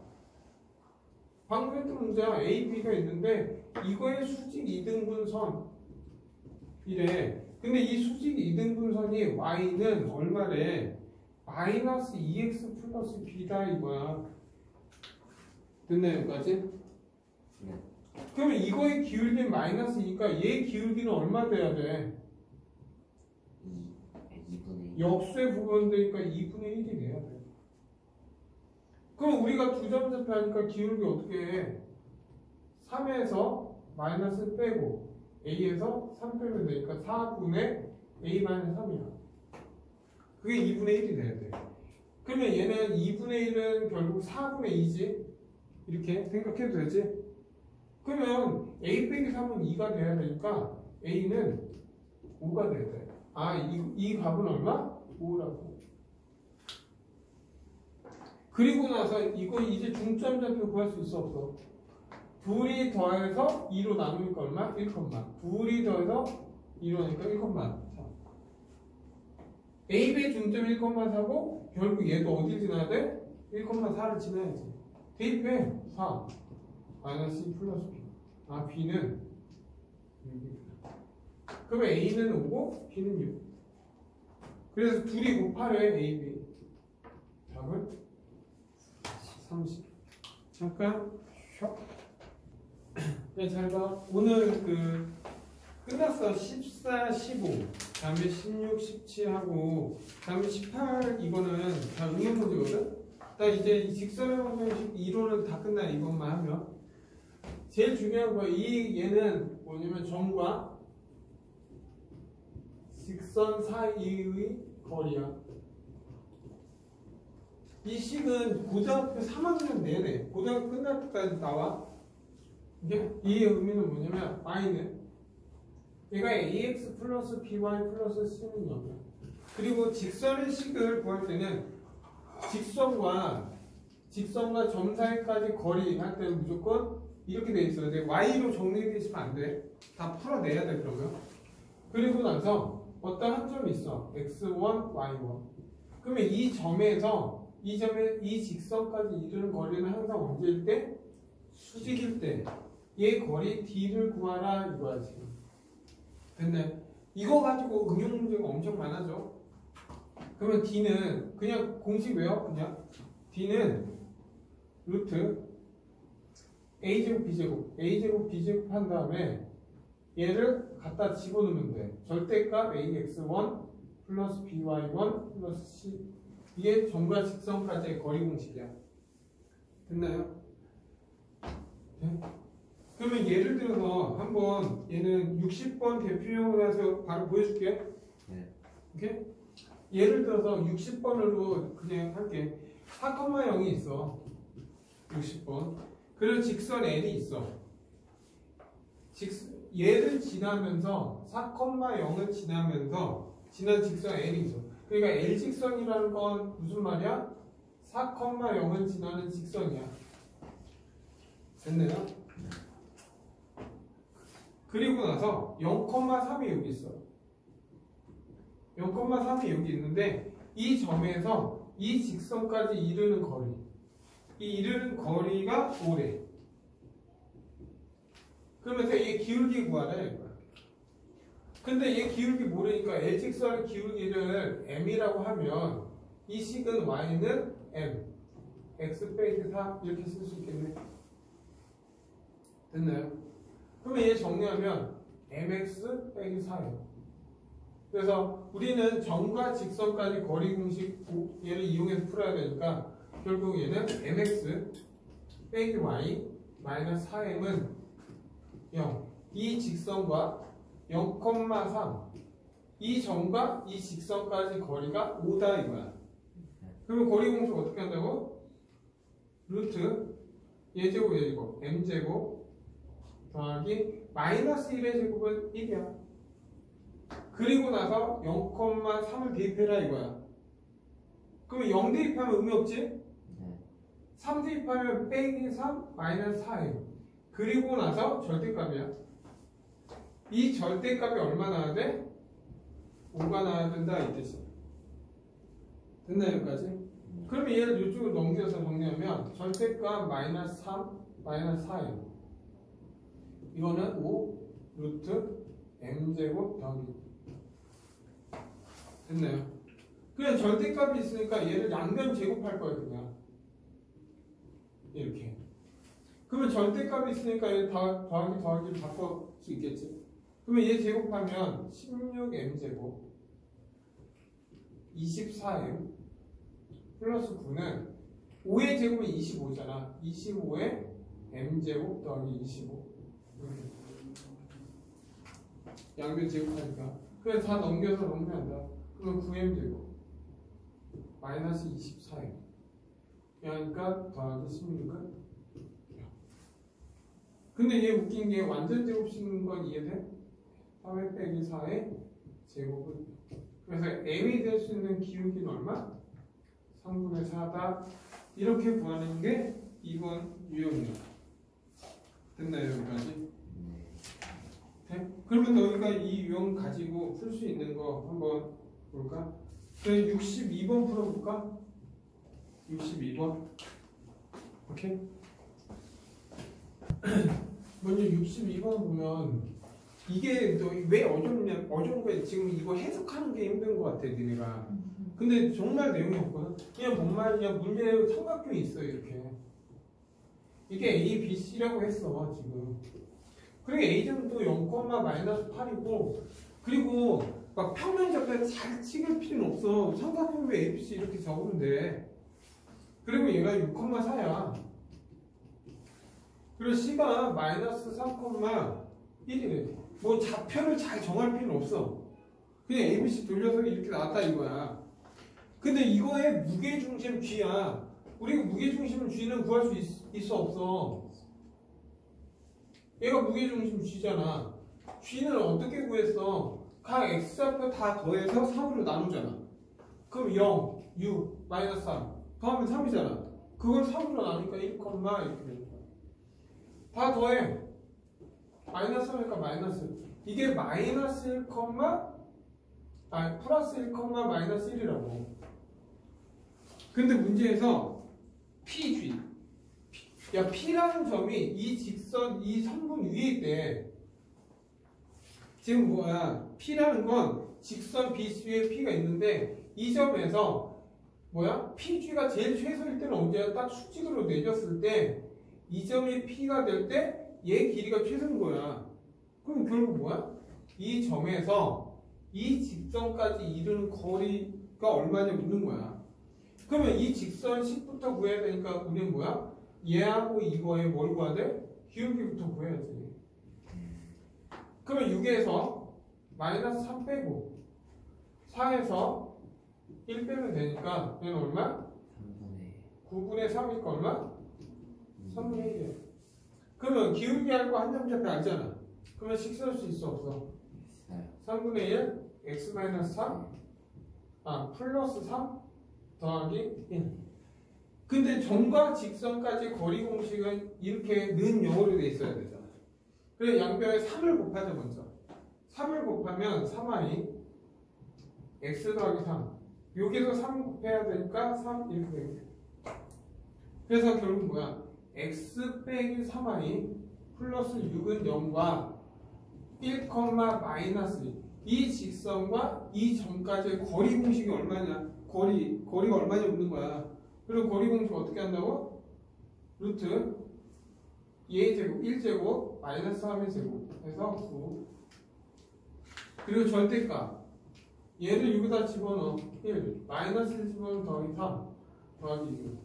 방금 했던 문제야. A, B가 있는데 이거의 수직 2등분 선이래. 근데 이 수직 2등분 선이 Y는 얼마래? 마이너스 2x 플러스 B다 이거야. 됐나요 여기까지? 네. 그러면 이거의 기울기는 마이너스니까 얘 기울기는 얼마 돼야 돼? 2분의 1. 역수의 부분되니까 2분의 1이 돼야 돼. 그럼 우리가 두 점 접하니까 기울기 어떻게 해? 3에서 마이너스 빼고 A에서 3 빼면 되니까 4분의 A 마이너스 3이야. 그게 2분의 1이 돼야 돼. 그러면 얘는 2분의 1은 결국 4분의 2지? 이렇게 생각해도 되지? 그러면 A 빼기 3은 2가 돼야 되니까 A는 5가 돼야 돼. 아, 이 값은 얼마? 5라고. 그리고 나서 이거 이제 중점 좌표 구할 수 있어 없어? 둘이 더해서 2로 나누니까 얼마? 1, 둘이 더해서 2로 나누니까 1, AB의 중점 1,4고 결국 얘도 어디 지나야 돼? 1,4를 지나야지. 대입해. 4 마이너스 2 플러스 B. 아 B는 6이구나. 그러면 A는 5고 B는 6. 그래서 둘이 곱하래 A, B. 답은 30. 잠깐 쉬어. 네, 잘 봐. 오늘 끝났어. 14, 15, 다음에 16, 17하고 다음에 18 이거는 다 응용 문제거든. 나 이제 이 직선의 방정식 이론은 다 끝나. 이것만 하면 제일 중요한 거 얘는 뭐냐면 점과 직선 사이의 거리야. 이 식은 고등학교 3학년 내내 고등학교 끝날 때까지 나와. 이 의미는 뭐냐면 y는 얘가 ax 플러스 by 플러스 c는 0이야. 그리고 직선의 식을 구할 때는 직선과 점 사이까지 거리 할 때는 무조건 이렇게 돼 있어야 돼. y로 정리되어 있으면 안 돼. 다 풀어내야 돼 그러면. 그리고 나서 어떤 한 점이 있어. x1, y1. 그러면 이 점에서 이 직선까지 이르는 거리는 항상 언제일 때? 수직일 때. 얘 거리 d를 구하라 이거야 지금. 됐네. 이거 가지고 응용 문제가 엄청 많아져. 그러면 d는 그냥 공식 외워. 그냥 d는 루트 a제곱 b제곱 b제곱 한 다음에 얘를 갖다 집어넣으면 돼. 절대값 ax1 플러스 by1 플러스 c. 이게 점과 직선까지의 거리 공식이야. 됐나요? 네? 그러면 예를 들어서 한번 얘는 60번 대표용으로 해서 바로 보여줄게. 네. 오케이? 예를 들어서 60번으로 그냥 할게. 4,0이 있어. 60번. 그리고 직선 L이 있어. 얘를 지나면서 4,0을 지나면서 지난 직선 L이 있어. 그러니까 L직선이라는 건 무슨 말이야? 4,0을 지나는 직선이야. 됐나요? 그리고 나서 0,3이 여기 있어. 0,3이 여기 있는데 이 점에서 이 직선까지 이르는 거리. 이 이르는 거리가 5래. 그러면서 얘 기울기 구하라 이거야. 근데 얘 기울기 모르니까 L직선의 기울기를 m이라고 하면 이 식은 y는 m, x 빼기 4 이렇게 쓸 수 있겠네. 됐나요? 그러면 얘 정리하면 mx 빼기 4예요. 그래서 우리는 점과 직선까지 거리 공식 얘를 이용해서 풀어야 되니까 결국 얘는 mx 빼기 y 마이너스 4m은 0. 이 직선과 0,3 이 점과 이 직선까지 거리가 5다 이거야. 그러면 거리 공식 어떻게 한다고? 루트 얘제곱 얘제곱 m제곱 더하기 마이너스 1의 제곱은 1이야. 그리고 나서 0,3을 대입해라 이거야. 그러면 0 대입하면 의미 없지? 네. 3 대입하면 빼기 3 마이너스 4예요. 그리고 나서 절대값이야. 이 절대값이 얼마 나와야 돼? 5가 나와야 된다 이 뜻이야. 됐나 여기까지? 그러면 얘를 이쪽으로 넘겨서 정리하면 절대값 마이너스 3 마이너스 4예요. 이거는 5 루트 m제곱 더하기 됐나요? 그냥 절대값이 있으니까 얘를 양변 제곱할 거예요 그냥 이렇게. 그러면 절대값이 있으니까 얘 더하기를 바꿀 수 있겠지. 그러면 얘 제곱하면 16m제곱 24m 플러스 9는 5의 제곱은 25잖아. 25에 m제곱 더하기 25 양변 제곱하니까 그래서 다 넘겨서 정리한다. 그러면 9m제곱 마이너스 24m 그러니까 더하기 16은 근데 얘 웃긴 게 완전 제곱 씌우는 건 이해돼? 3의 빼기 4의 제곱은 그래서 m이 될 수 있는 기울기는 얼마? 3분의 4다 이렇게 구하는 게 이번 유형이야. 됐나요 여기까지? 네. 돼? 그러면 너희가 이 유형 가지고 풀 수 있는 거 한번 볼까? 그래 62번 풀어볼까? 62번 오케이? 먼저 62번 보면 이게 너 왜 어려운 거야? 지금 이거 해석하는 게 힘든 거 같아 니네가. 근데 정말 내용이 없거든. 그냥 뭔 말이냐 문제 삼각형이 있어 이렇게. 이게 A, B, C라고 했어 지금. 그리고 A점도 0,-8이고 그리고 막 평면접에 잘 찍을 필요는 없어. 삼각형도 A, B, C 이렇게 적으면 돼. 그리고 얘가 6,4야. 그리고 C가 -3,1이래. 뭐 좌표를 잘 정할 필요는 없어. 그냥 A, B, C 돌려서 이렇게 나왔다 이거야. 근데 이거의 무게중심 G야. 우리가 무게중심 G는 구할 수 있어 없어? 얘가 무게중심 G잖아. G는 어떻게 구했어? 각 X좌표 다 더해서 3으로 나누잖아. 그럼 0, 6, -3 더하면 3이잖아. 그걸 3으로 나누니까 1, 이렇게 되는 거야. 다 더해. -3이니까 마이너스. 이게 플러스 1, -1이라고. 근데 문제에서 PG. 야, P라는 점이 이 직선, 이 선분 위에 있대. 지금 뭐야? P라는 건 직선 BC에 P가 있는데 이 점에서 뭐야? PG가 제일 최소일 때는 언제야? 딱 수직으로 내렸을 때 이 점이 P가 될 때 얘 길이가 최소인 거야. 그럼 결국 뭐야? 이 점에서 이 직선까지 이르는 거리가 얼마냐 묻는 거야. 그러면 이 직선 10부터 구해야 되니까 우리는 뭐야? 얘하고 이거에 뭘 구해야 돼? 기울기부터 구해야지. 그러면 6에서 -3 빼고 4에서 1 빼면 되니까 얘는 얼마? 9분의 3이니까 얼마? 3분의 1이야. 그러면 기울기하고 한 점좌표 알잖아. 그러면 식 쓸 수 있어 없어? 3분의 1 x-3 플러스 3 더하기 1. 근데 점과 직선까지 거리 공식은 이렇게 는 0으로 돼 있어야 되잖아. 그래서 양변에 3을 곱하자 먼저. 3을 곱하면 3i x 더하기 3. 여기서 3 곱해야 되니까 3 이렇게 되겠네. 그래서 결국 뭐야? x 빼기 3i 플러스 6은 0과 1, 마이너스 이 직선과 이 점까지의 거리 공식이 얼마냐? 거리가 얼마냐 묻는 거야. 그리고 거리 공식 어떻게 한다고? 루트 얘 제곱 1제곱 -3의 제곱 해서 9. 그리고 절대값 얘를 여기다 집어넣어 1 마이너스 1 집어넣으면 더하기 3 더하기 6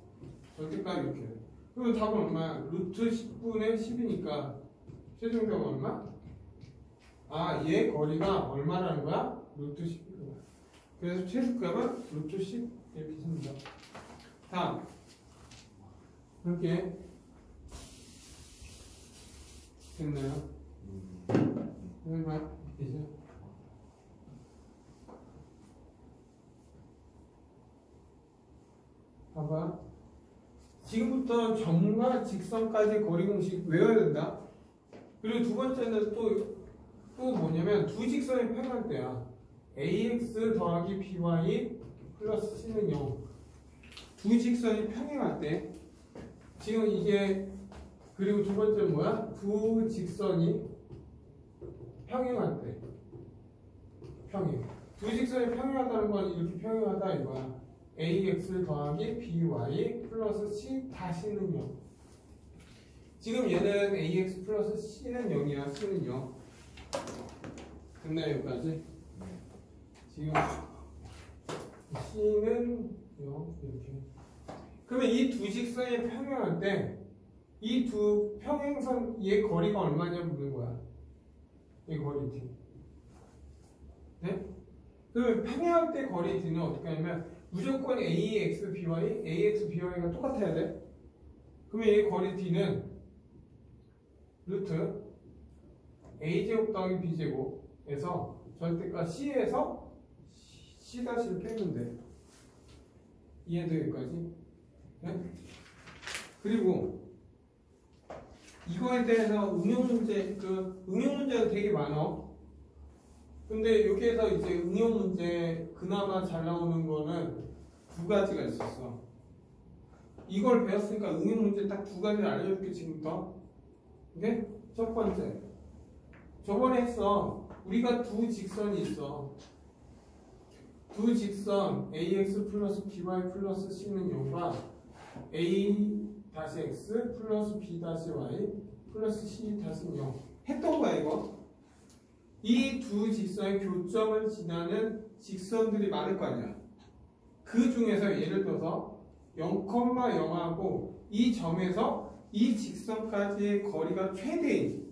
절대값 이렇게 돼. 그러면 답은 얼마야? 루트 10분의 10이니까 최종적은 얼마? 얘 거리가 얼마라는 거야? 루트 10이구나. 그래서 최소값은 루트 10 이렇게 씁니다. 다음 이렇게 됐나요? 얼마 이제 봐봐. 지금부터 점과 직선까지 거리 공식 외워야 된다. 그리고 두 번째는 또 뭐냐면 두 직선이 평행할 때야. ax 더하기 by 플러스 c는 0. 두 직선이 평행할 때 지금 이게 그리고 두 번째는 뭐야? 두 직선이 평행할 때 평행. 두 직선이 평행하다는 건 이렇게 평행하다 이거야. ax 더하기 by 플러스 c 다시는 0. 지금 얘는 ax 플러스 c는 0이야. c는 0. 됐나요 여기까지? 지금 c는 0 이렇게. 그러면 이 두 직선이 평행할 때 이 두 평행선 얘 거리가 얼마냐 묻는 거야. 이 거리 d. 네? 그러면 평행할 때 거리 d는 어떻게 하냐면 무조건 ax by가 똑같아야 돼. 그러면 이 거리 d는 루트 a제곱 더하기 b제곱에서 절대값 c에서 c-를 빼면 돼. 이해돼 여기까지? 네? 그리고 이거에 대해서 응용 문제가 되게 많아. 근데 여기에서 이제 응용 문제 그나마 잘 나오는 거는 두 가지가 있었어. 이걸 배웠으니까 응용 문제 딱 두 가지를 알려줄게 지금부터. 오케이? 첫 번째. 저번에 했어. 우리가 두 직선이 있어. 두 직선 ax 플러스 by 플러스 c는 0과 a-x 플러스 b-y 플러스 c-는 0 했던 거야 이거. 이 두 직선의 교점을 지나는 직선들이 많을 거 아니야. 그 중에서 예를 들어서 0,0하고 이 점에서 이 직선까지의 거리가 최대인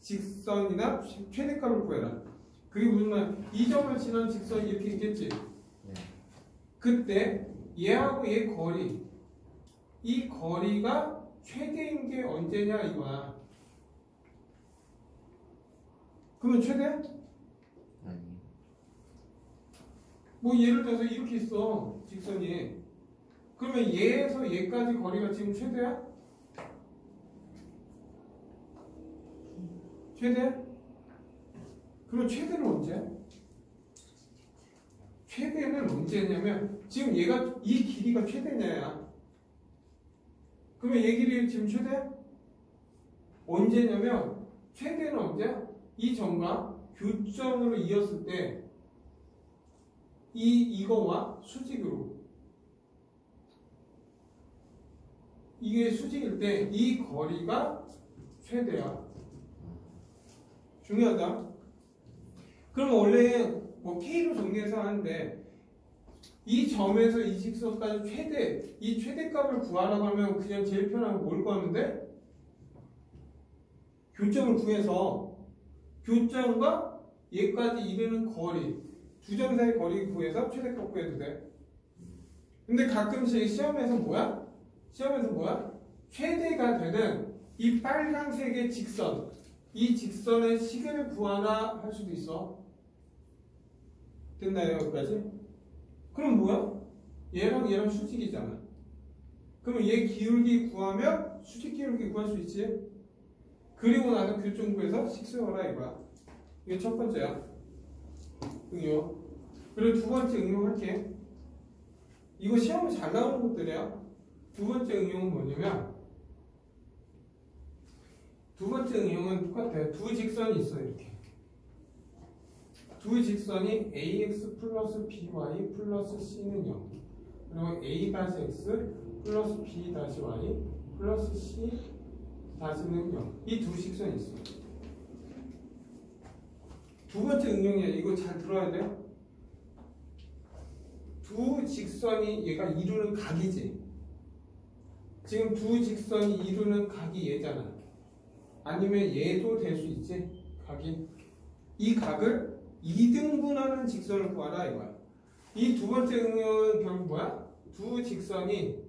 직선이나 최대값을 구해라. 그게 무슨 말? 이 점을 지난 직선이 이렇게 있겠지. 네. 그때 얘하고 얘 거리, 이 거리가 최대인 게 언제냐 이거야. 그러면 최대? 아니. 뭐 예를 들어서 이렇게 있어 직선이. 그러면 얘에서 얘까지 거리가 지금 최대야? 최대? 그럼 최대는 언제? 최대는 언제냐면 지금 얘가 이 길이가 최대냐야. 그러면 얘 길이 지금 최대? 언제냐면 최대는 언제? 이 점과 교점으로 이었을 때 이거와 수직으로 이게 수직일 때 이 거리가 최대야. 중요하다. 그럼 원래 뭐 K로 정리해서 하는데 이 점에서 이 직선까지 최대, 이 최대값을 구하라고 하면 그냥 제일 편한 거 뭘 구하는데? 교점을 구해서 교점과 얘까지 이르는 거리, 두 점 사이 거리 구해서 최대값 구해도 돼. 근데 가끔씩 시험에서 뭐야? 최대가 되는 이 빨간색의 직선, 이 직선의 시계를 구하라 할 수도 있어. 됐나요 여기까지? 그럼 뭐야? 얘랑 얘랑 수직이잖아. 그러면 얘 기울기 구하면 수직 기울기 구할 수 있지. 그리고 나서 교점 구해서 식 세워라 이거야. 이게 첫 번째야. 응용. 그리고 두 번째 응용할게. 이거 시험에 잘 나오는 것들이야. 두 번째 응용은 뭐냐면 두 번째 응용은 똑같아요. 두 직선이 있어 이렇게. 두 직선이 ax 플러스 by 플러스 c는 0 그리고 a-x 플러스 b-y 플러스 c-는 0 이 두 직선이 있어. 두 번째 응용이야. 이거 잘 들어야 돼요. 두 직선이 얘가 이루는 각이지. 지금 두 직선이 이루는 각이 얘잖아. 아니면 얘도 될 수 있지. 각이. 이 각을 2등분하는 직선을 구하라 이거야. 이 두 번째 응용은 결국 뭐야? 두 직선이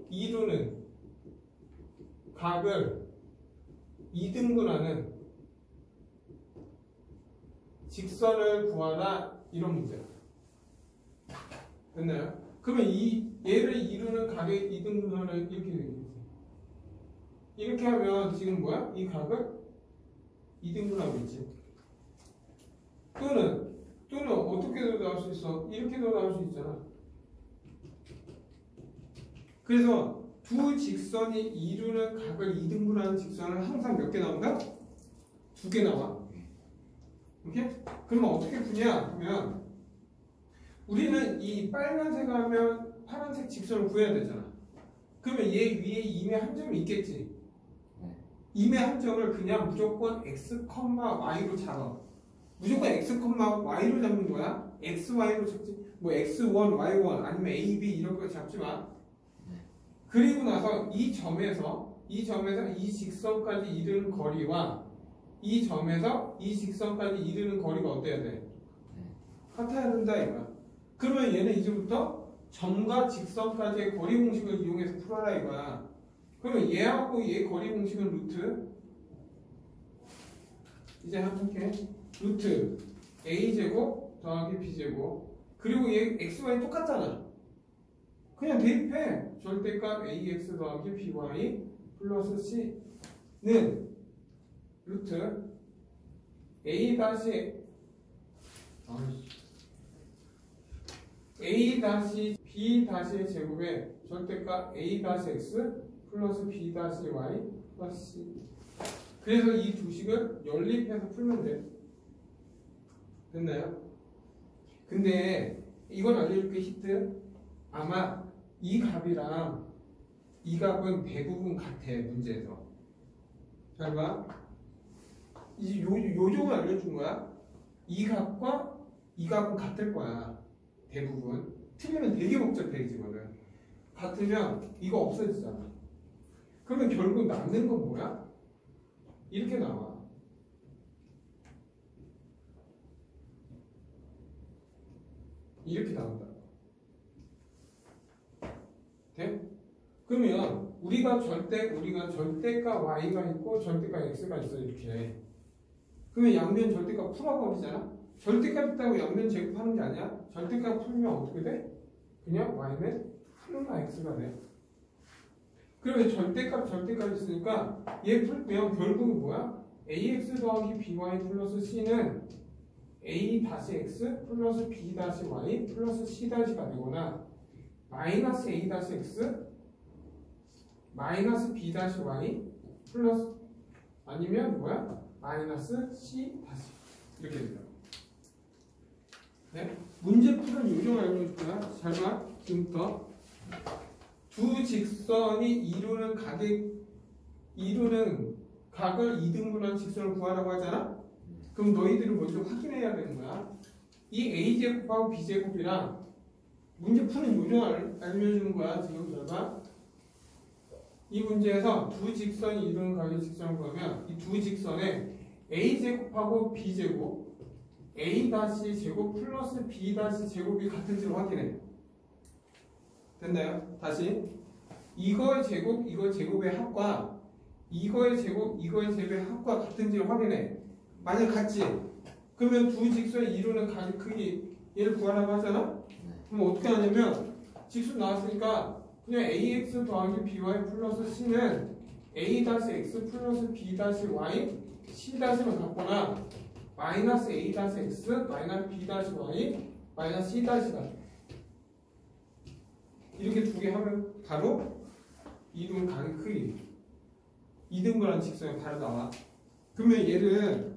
이루는 각을 2등분하는 직선을 구하라 이런 문제야. 됐나요? 그러면 얘를 이루는 각의 2등분을 이렇게 되겠지. 이렇게 하면 지금 뭐야? 이 각을 2등분하고 있지. 또는 어떻게도 나올 수 있어? 이렇게도 나올 수 있잖아. 그래서 두 직선이 이루는 각을 2등분하는 직선은 항상 몇 개 나온다? 2개 나와. 오케이? 그러면 어떻게 푸냐? 하면 우리는 이 빨간색 하면 파란색 직선을 구해야 되잖아. 그러면 얘 위에 임의 한 점이 있겠지. 임의 한 점을 그냥 무조건 x, y로 잡아. 무조건 x, y로 잡는 거야. x, y로 잡지. 뭐 x1, y1 아니면 a, b 이런 거 잡지 마. 그리고 나서 이 점에서 이 직선까지 이르는 거리와 이 점에서 이 직선까지 이르는 거리가 어때야 돼? 같아야 된다 이거야. 그러면 얘는 이제부터 점과 직선까지의 거리 공식을 이용해서 풀어라 이거야. 그러면 얘하고 얘 거리 공식은 루트 이제 할게. 루트 a제곱 더하기 b제곱 그리고 얘 xy 똑같잖아. 그냥 대입해. 절대값 ax 더하기 by 플러스 c는 루트 a 다시 a 다시 b 다시 제곱의 절대값 a 다시 x 플러스 b 다시 y 플러스 c. 그래서 이 두 식을 연립해서 풀면 돼. 됐나요? 근데 이건 알려줄게 히트. 아마 이 값이랑 이 값은 대부분 같아 문제에서. 잘 봐. 이제 요점을 알려준 거야. 이 값과 이 값은 같을 거야. 대부분. 틀리면 되게 복잡해지거든. 같으면 이거 없어지잖아. 그러면 결국 남는 건 뭐야? 이렇게 나와. 이렇게 나온다. 돼? 그러면 우리가 절대값 y가 있고 절대값 x가 있어 이렇게. 그러면 양면 절대값 풀어버리잖아. 절대값 있다고 양면 제곱하는 게 아니야. 절대값 풀면 어떻게 돼? 그냥 y는 플러스 x가 돼. 그러면 절대값 있으니까 얘 풀면 결국은 뭐야? ax 더하기 by 플러스 c는 a 다시 x 플러스 b 다시 y 플러스 c 다시가 되거나 마이너스 a 다시 x 마이너스 b 다시 y 플러스 아니면 뭐야? 마이너스 c 다시 이렇게 됩니다. 네? 문제 푸는 요령 알려줄까요? 잘 봐. 지금부터 두 직선이 이루는 각을 이등분한 직선을 구하라고 하잖아? 그럼 너희들은 먼저 확인해야 되는 거야. 이 a제곱하고 b제곱이랑 문제 푸는 요령 알려주는 거야. 지금 잘 봐. 이 문제에서 두 직선이 이루는 각의 직선을 구하면 이 두 직선에 a제곱하고 b제곱 a-제곱 플러스 b-제곱이 같은지를 확인해. 됐나요? 다시 이거의 제곱, 이거 제곱의 합과 이거의 제곱, 이거의 제곱의 합과 같은지를 확인해. 만약 같지? 그러면 두 직선이 이루는 각의 크기 얘를 구하라고 하잖아? 그럼 어떻게 하냐면 직선 나왔으니까 그냥 ax 더하기 by 플러스 c는 a-x 플러스 b-y c-는 같거나 마이너스 a-x 마이너스 b-y 마이너스 c-가 이렇게 두 개 하면 바로 이동 각의 크기 이등분한 직선이 바로 나와. 그러면 예를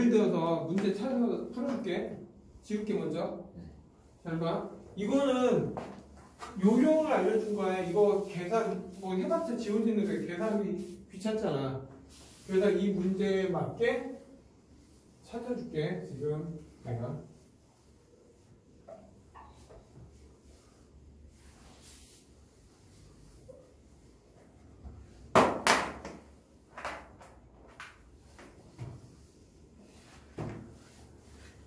들어서 문제 찾아서 풀어줄게. 지울게 먼저. 잘 봐. 이거는 요령을 알려준 거야. 이거 계산 뭐 해봤자 지워지는 거 계산이 귀찮잖아. 그래서 이 문제에 맞게 찾아줄게. 지금 내가.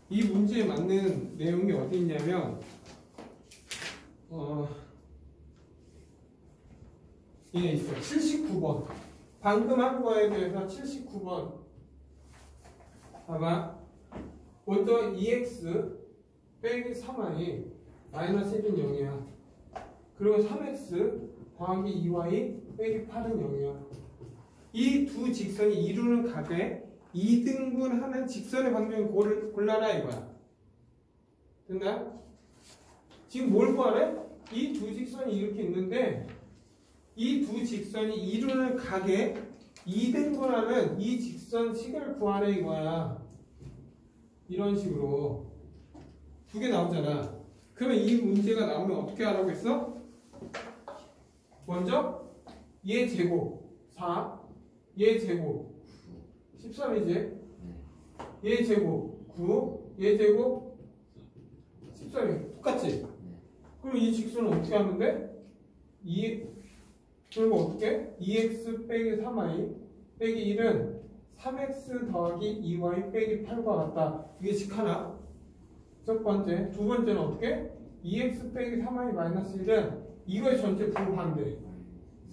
이 문제에 맞는 내용이 어디 있냐면 얘 있어. 79번. 방금 한 거에 대해서 79번. 봐봐. 먼저 2x 빼기 3y 마이너스 1은 0이야. 그리고 3x 더하기 2y 빼기 8은 0이야. 이 두 직선이 이루는 각에 2등분하는 직선의 방정을 골라라 이거야. 됐나? 지금 뭘 구하래? 이 두 직선이 이렇게 있는데 이 두 직선이 이루는 각에 2등분하는 이 직선식을 구하래 이거야. 이런 식으로 두 개 나오잖아. 그러면 이 문제가 나오면 어떻게 하라고 했어? 먼저 얘 제곱 4, 얘 제곱 13이지? 얘 제곱 9, 얘 제곱 13이 똑같지? 그럼 이 직선은 어떻게 하면 돼? 그리고 어떻게? 2x 빼기 3y 빼기 1은 3x 더하기 2y 빼기 8과 같다. 이게 식 하나. 첫 번째. 두 번째는 어떻게? 2x 빼기 3y 마이너스 1은 이거의 전체 부반대.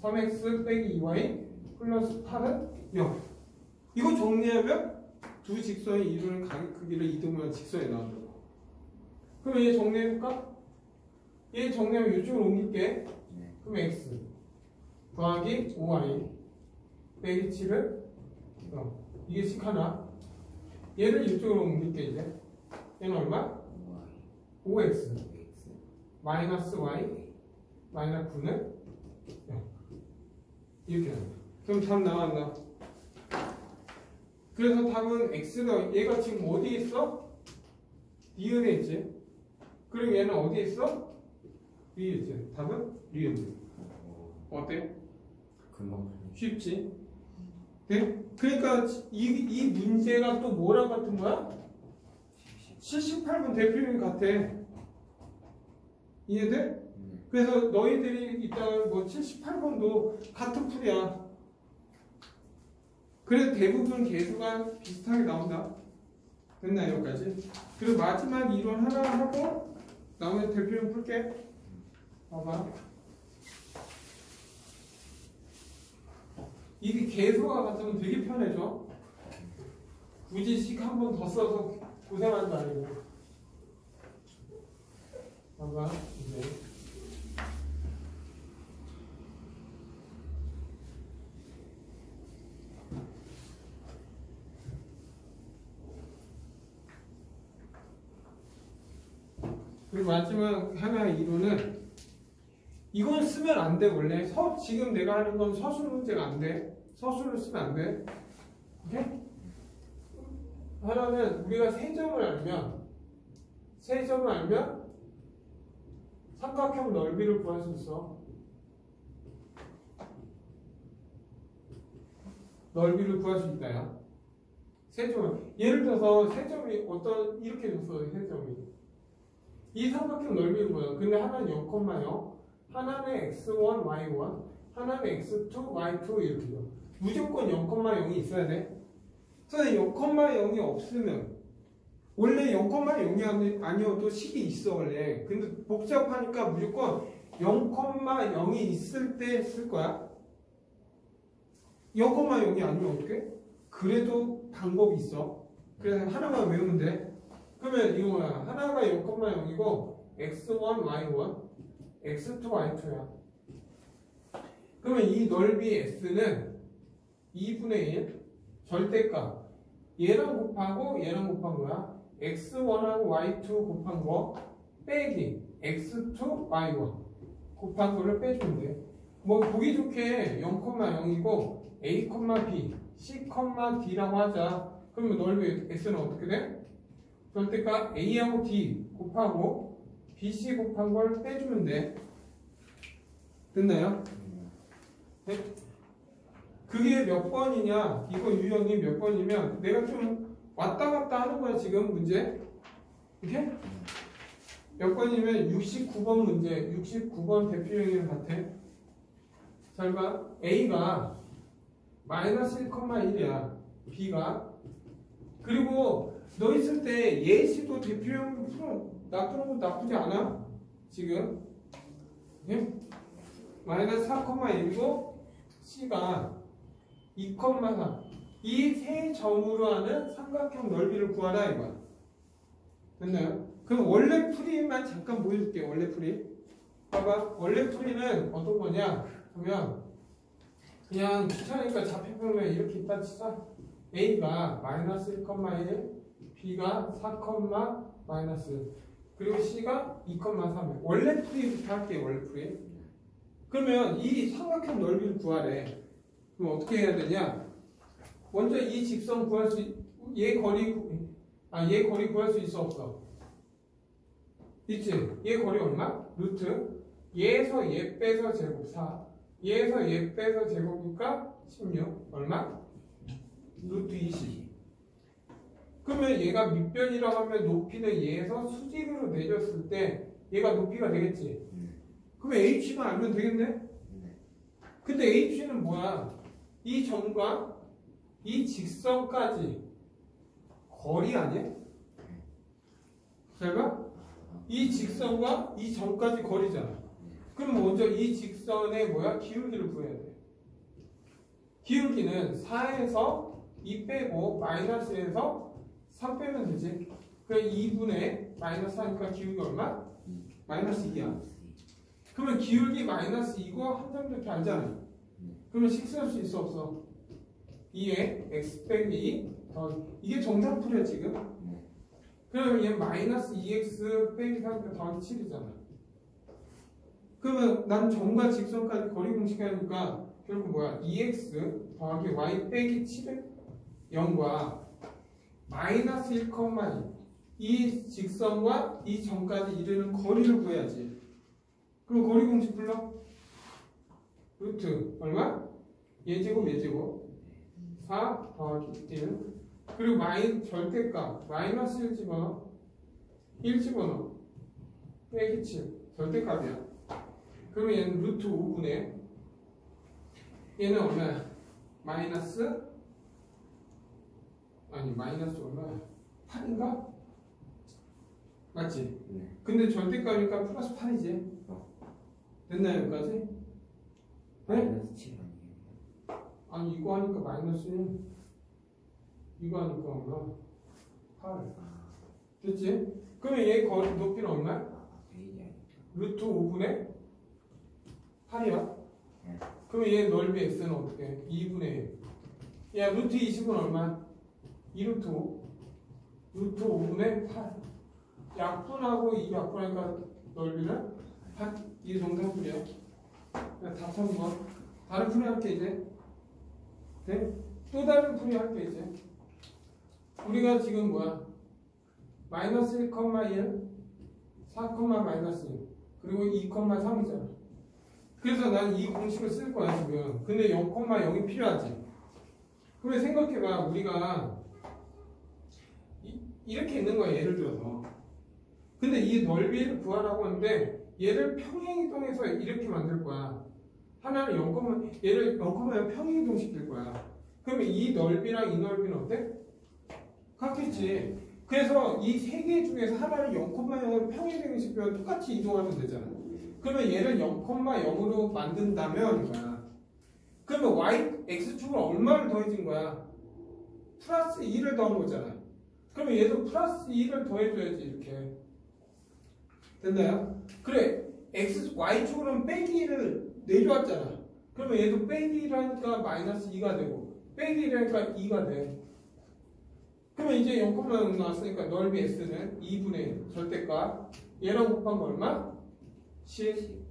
3x 빼기 2y 플러스 8은 0. 이거 정리하면 두 직선이 이루는 각의 크기를 이등분한 직선이 나온다고. 그럼 얘 정리해볼까? 얘 정리하면 이쪽으로 옮길게. 그럼 x 더하기 5y 빼기 7을 이게 식 하나. 얘를 이쪽으로 옮길게 이제. 얘는 얼마? 5x 마이너스 y 마이너스 9는 0. 이렇게 됩니다. 그럼 답 나왔나? 그래서 답은 x가 얘가 지금 어디에 있어? 니은에 있지. 그리고 얘는 어디에 있어? 위에 있지. 답은 니은. 어때? 금방 쉽지? 네? 그러니까 이 문제가 또 뭐랑 같은 거야? 78번 대표님 같아. 이해돼? 그래서 너희들이 이따가 뭐 78번도 같은 풀이야. 그래서 대부분 개수가 비슷하게 나온다. 됐나 여기까지? 그리고 마지막 이론 하나 하고 나머지 대표님 풀게. 봐봐. 이게 개수가 같으면 되게 편해져. 굳이 식 한 번 더 써서 고생하는 거 아니고. 봐봐 이제. 그리고 마지막 하나의 이론은 이건 쓰면 안 돼 원래. 지금 내가 하는 건 서술 문제가 안 돼. 서술을 쓰면 안 돼. 오케이? 하나는 우리가 세점을 알면 삼각형 넓이를 구할 수 있어. 넓이를 구할 수 있다야. 세점을. 예를 들어서 세점이 어떤 이렇게 줬어. 세점이. 이 삼각형 넓이는 뭐야? 근데 하나는 0,0, 하나는 x1, y1, 하나는 x2, y2 이렇게 줘. 무조건 0,0이 있어야 돼. 그래서 0,0이 없으면 원래 0,0이 아니어도 식이 있어 원래. 근데 복잡하니까 무조건 0,0이 있을 때 쓸 거야. 0,0이 아니면 어떻게? 그래도 방법이 있어. 그래서 하나만 외우면 돼. 그러면 이거 뭐야? 하나가 0,0이고 x1, y1, x2, y2야. 그러면 이 넓이 s는 2분의 1 절대값. 얘랑 곱하고 얘랑 곱한 거야. x1하고 y2 곱한 거 빼기 x2, y1 곱한 거를 빼주면 돼. 뭐 보기 좋게 0,0이고 a, b, c, d라고 하자. 그러면 넓이 s는 어떻게 돼? 절대값 a하고 d 곱하고 bc 곱한 걸 빼주면 돼. 됐나요? 네? 그게 몇 번이냐? 이거 유형이 몇 번이면 내가 좀 왔다 갔다 하는 거야 지금 문제. 이렇게? 몇 번이면 69번 문제. 69번 대표형이랑 같아. 잘 봐. A가 마이너스 1,1이야. B가. 그리고 너 있을 때 예시도 대표형 놔두는 건 나쁘지 않아. 지금. 예? 마이너스 4,1이고 C가 2,4. 이 세 점으로 하는 삼각형 넓이를 구하라 이거야. 됐나요? 그럼 원래 풀이만 잠깐 보여줄게. 원래 풀이. 봐봐. 원래 풀이는 어떤 거냐 하면 그냥 귀찮으니까 좌표평면 이렇게 있다 치자. A가 마이너스 1,1, B가 4, 마이너스, 그리고 C가 2,3. 원래 풀이부터 할게. 원래 풀이. 그러면 이 삼각형 넓이를 구하래. 그럼 어떻게 해야 되냐? 먼저 이 직선 구할 수, 얘 거리 구할 수 있어 없어? 있지? 얘 거리 얼마? 루트 얘에서 얘 빼서 제곱 4, 얘에서 얘 빼서 제곱이니까 16 얼마? 루트 20. 그러면 얘가 밑변이라고 하면 높이는 얘에서 수직으로 내렸을 때 얘가 높이가 되겠지? 그러면 h만 알면 되겠네? 근데 h는 뭐야? 이 점과 이 직선까지 거리 아니야? 잘 봐? 이 직선과 이 점까지 거리잖아. 그럼 먼저 이 직선의 뭐야? 기울기를 구해야 돼. 기울기는 4에서 2 빼고 마이너스에서 3 빼면 되지. 그럼 2분의 마이너스 하니까 기울기 얼마? 마이너스 2야. 그러면 기울기 마이너스 이거 한 점 이렇게 알잖아요. 그러면 식수할 수 있어 없어? 2에 x 빼기 2 더하기 이게 정상풀이야 지금. 그러면 얘 마이너스 2x 빼기 3 더하기 7이잖아. 그러면 난 점과 직선까지 거리 공식 하니까 결국 뭐야? 2x 더하기 y 빼기 7은 0과 마이너스 1,2 이 직선과 이 점까지 이르는 거리를 구해야지. 그럼 거리 공식 불러? 루트 얼마? 예제곱 예제곱 4 더하기 1 그리고 절대값 마이너스 1 집어넣어 1 집어넣어 빼기 7 절대값이야. 그러면 얘는 루트 5분의 얘는 얼마야? 마이너스 얼마야? 8인가? 맞지? 네. 근데 절대값이니까 플러스 8이지. 됐나요 여기까지? 네? 마이너스 7 아니에요? 아니 이거 하니까 마이너스 1 이거 하니까 얼마? 8 됐지? 그러면 얘 거리 높이는 얼마야? 베일이 아니죠. 루트 5분의 8이야? 네. 그러면 얘 넓이 x는 어떻게 해? 2분의 1. 야 루트 20은 얼마야? 2루트 5 루트 5분의 8 약분하고 이 약분하니까 넓이는 8 이게 정상풀이야. 다 찾은 거 다른 풀이 할게 이제. 네? 또 다른 풀이 할게 이제. 우리가 지금 뭐야? 마이너스 1,1 4, 마이너스 1 그리고 2,3이잖아. 그래서 난 이 공식을 쓸 거야 지금. 근데 0,0이 필요하지. 그러면 생각해봐. 우리가 이렇게 있는 거야 예를 들어서. 근데 이 넓이를 구하라고 하는데 얘를 평행이동해서 이렇게 만들 거야. 하나는 0, 얘를 0,0 평행이동 시킬 거야. 그러면 이 넓이랑 이 넓이는 어때? 같겠지. 그래서 이 세 개 중에서 하나를 0,0으로 평행이동 시키면 똑같이 이동하면 되잖아. 그러면 얘를 0,0으로 만든다면 이거야. 그러면 y, x축을 얼마를 더해진 거야? 플러스 2를 더한 거잖아. 그러면 얘도 플러스 2를 더해줘야지 이렇게. 됐나요? 그래 y축으로는 빼기 1을 내려왔잖아. 그러면 얘도 빼기 1하니까 마이너스 2가 되고 빼기 1하니까 2가 돼. 그러면 이제 0,0 나왔으니까 넓이 s는 2분의 1 절대값 얘랑 곱한 거 얼마? 10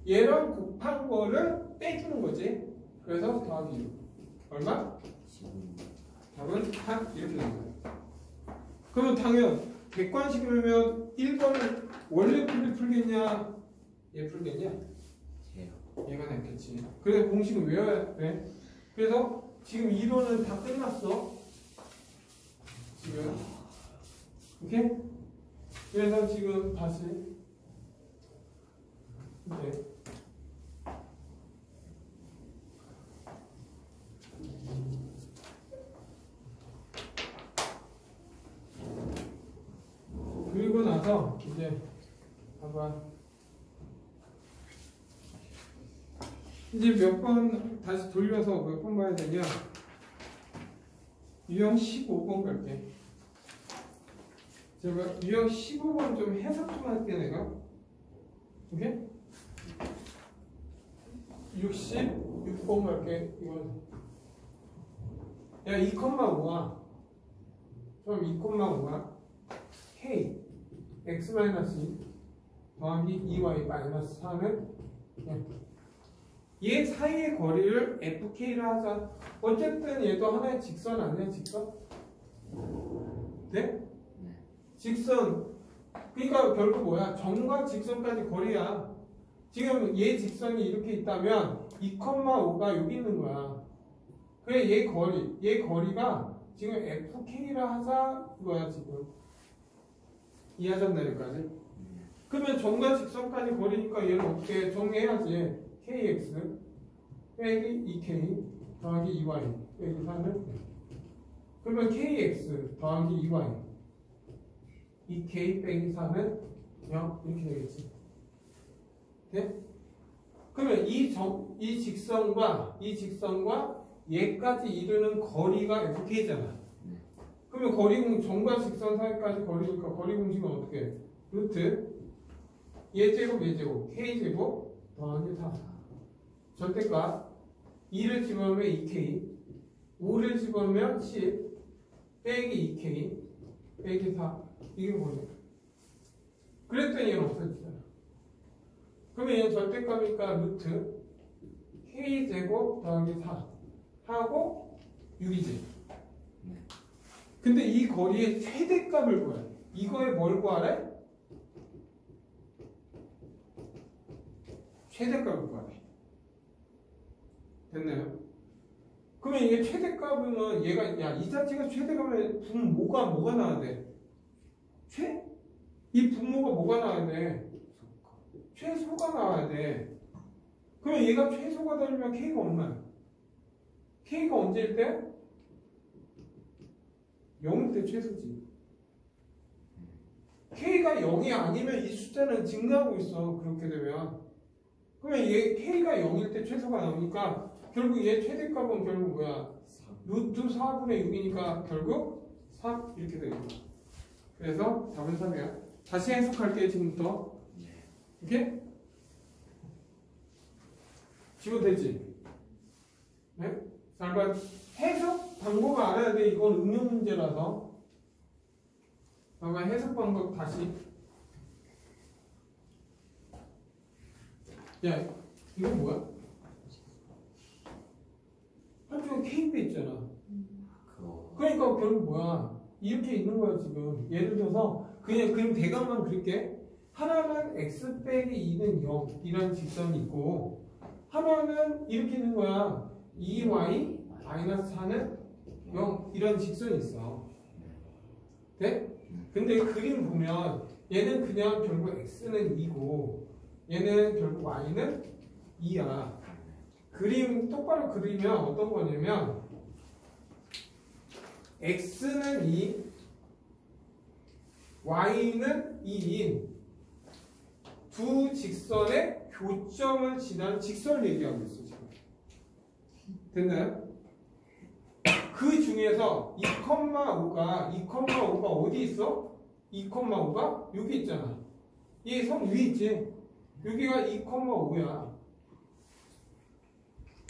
얘랑 곱한 거를 빼주는 거지. 그래서 더하기 6 얼마? 15. 답은 8 이렇게 되는 거야. 그러면 당연 객관식이면 1번을 원래 풀겠냐? 얘 풀겠냐? 제요. 얘가 낫겠지. 그래서 공식은 외워야 돼. 그래서 지금 이론은 다 끝났어. 지금. 오케이? 그래서 지금 다시 이제 그리고 나서 이제 봐봐. 이제 몇 번 다시 돌려서 몇 번 봐야 되냐? 유형 15번 갈게. 제가 유형 15번 좀 해석 좀 할게 내가. 오케이? 66번 갈게. 이건 야 2,5야. 그럼 2,5야. k x-2 더하기 2y-4는 얘 사이의 거리를 fk를 하자. 어쨌든 얘도 하나의 직선 아니야? 직선? 네? 네. 직선. 그러니까 결국 뭐야? 점과 직선까지 거리야. 지금 얘 직선이 이렇게 있다면 2,5가 여기 있는 거야. 그래 얘 거리가 지금 fk라 하자 이거야 지금. 이해하셨나요 여기까지? 그러면 점과 직선까지 거리니까 얘를 어떻게 정리해야지. kx 빼기 2k 더하기 2y 빼기 4는 그러면 kx 더하기 2y 2k 빼기 4는 0 이렇게 되겠지. 네? 그러면 이 직선과 얘까지 이르는 거리가 fk잖아. 그러면 점과 직선 사이까지 거리니까 거리 공식은 어떻게 해? 루트 얘제곱 k제곱 더하기 4 절대값 2를 집어넣으면 2k 5를 집어넣으면 10 빼기 2k 빼기 4 이게 뭐냐 그랬더니 얘는 없어지잖아 그러면 얘는 절대값이니까 루트 k제곱 더하기 4 하고 6이지 근데 이 거리의 최대값을 구해 이거에 뭘 구하래? 최대값을 구하래 됐나요? 그러면 이게 최대값은 얘가 야 이 자체가 최대값이면 분모가 나와야 돼? 이 분모가 뭐가 나와야 돼? 최소가 나와야 돼. 그러면 얘가 최소가 되려면 k가 얼마야? k가 언제일 때? 0일 때 최소지. k가 0이 아니면 이 숫자는 증가하고 있어. 그렇게 되면. 그러면 얘 k가 0일 때 최소가 나오니까 결국 얘 최대값은 결국 뭐야? 루트 4분의 6이니까 결국 3 이렇게 되는 거야. 그래서 답은 3이야. 다시 해석할게요 지금부터. 이렇게? 지워되지? 네? 자, 그러니까 해석 방법을 알아야 돼. 이건 응용 문제라서. 그러니까 해석 방법 다시. 야, 이건 뭐야? 한쪽에 K배 있잖아. 그러니까 결국 뭐야? 이렇게 있는 거야 지금. 예를 들어서 그럼 대각만 그릴게. 하나는 x 빼기 2는 0 이라는 직선이 있고 하나는 이렇게 있는 거야. 2y 마이너스 4는 0 이런 직선이 있어. 돼? 근데 그림 보면 얘는 그냥 결국 x는 2고 얘는 결국 y는 2야. 그림 똑바로 그리면 어떤 거냐면 x는 2 y는 2인 두 직선의 교점을 지나는 직선을 얘기하고 있어 지금. 됐나요? 그 중에서 2,5가 어디 있어? 2,5가 여기 있잖아. 이 선 위에 있지? 여기가 2,5야.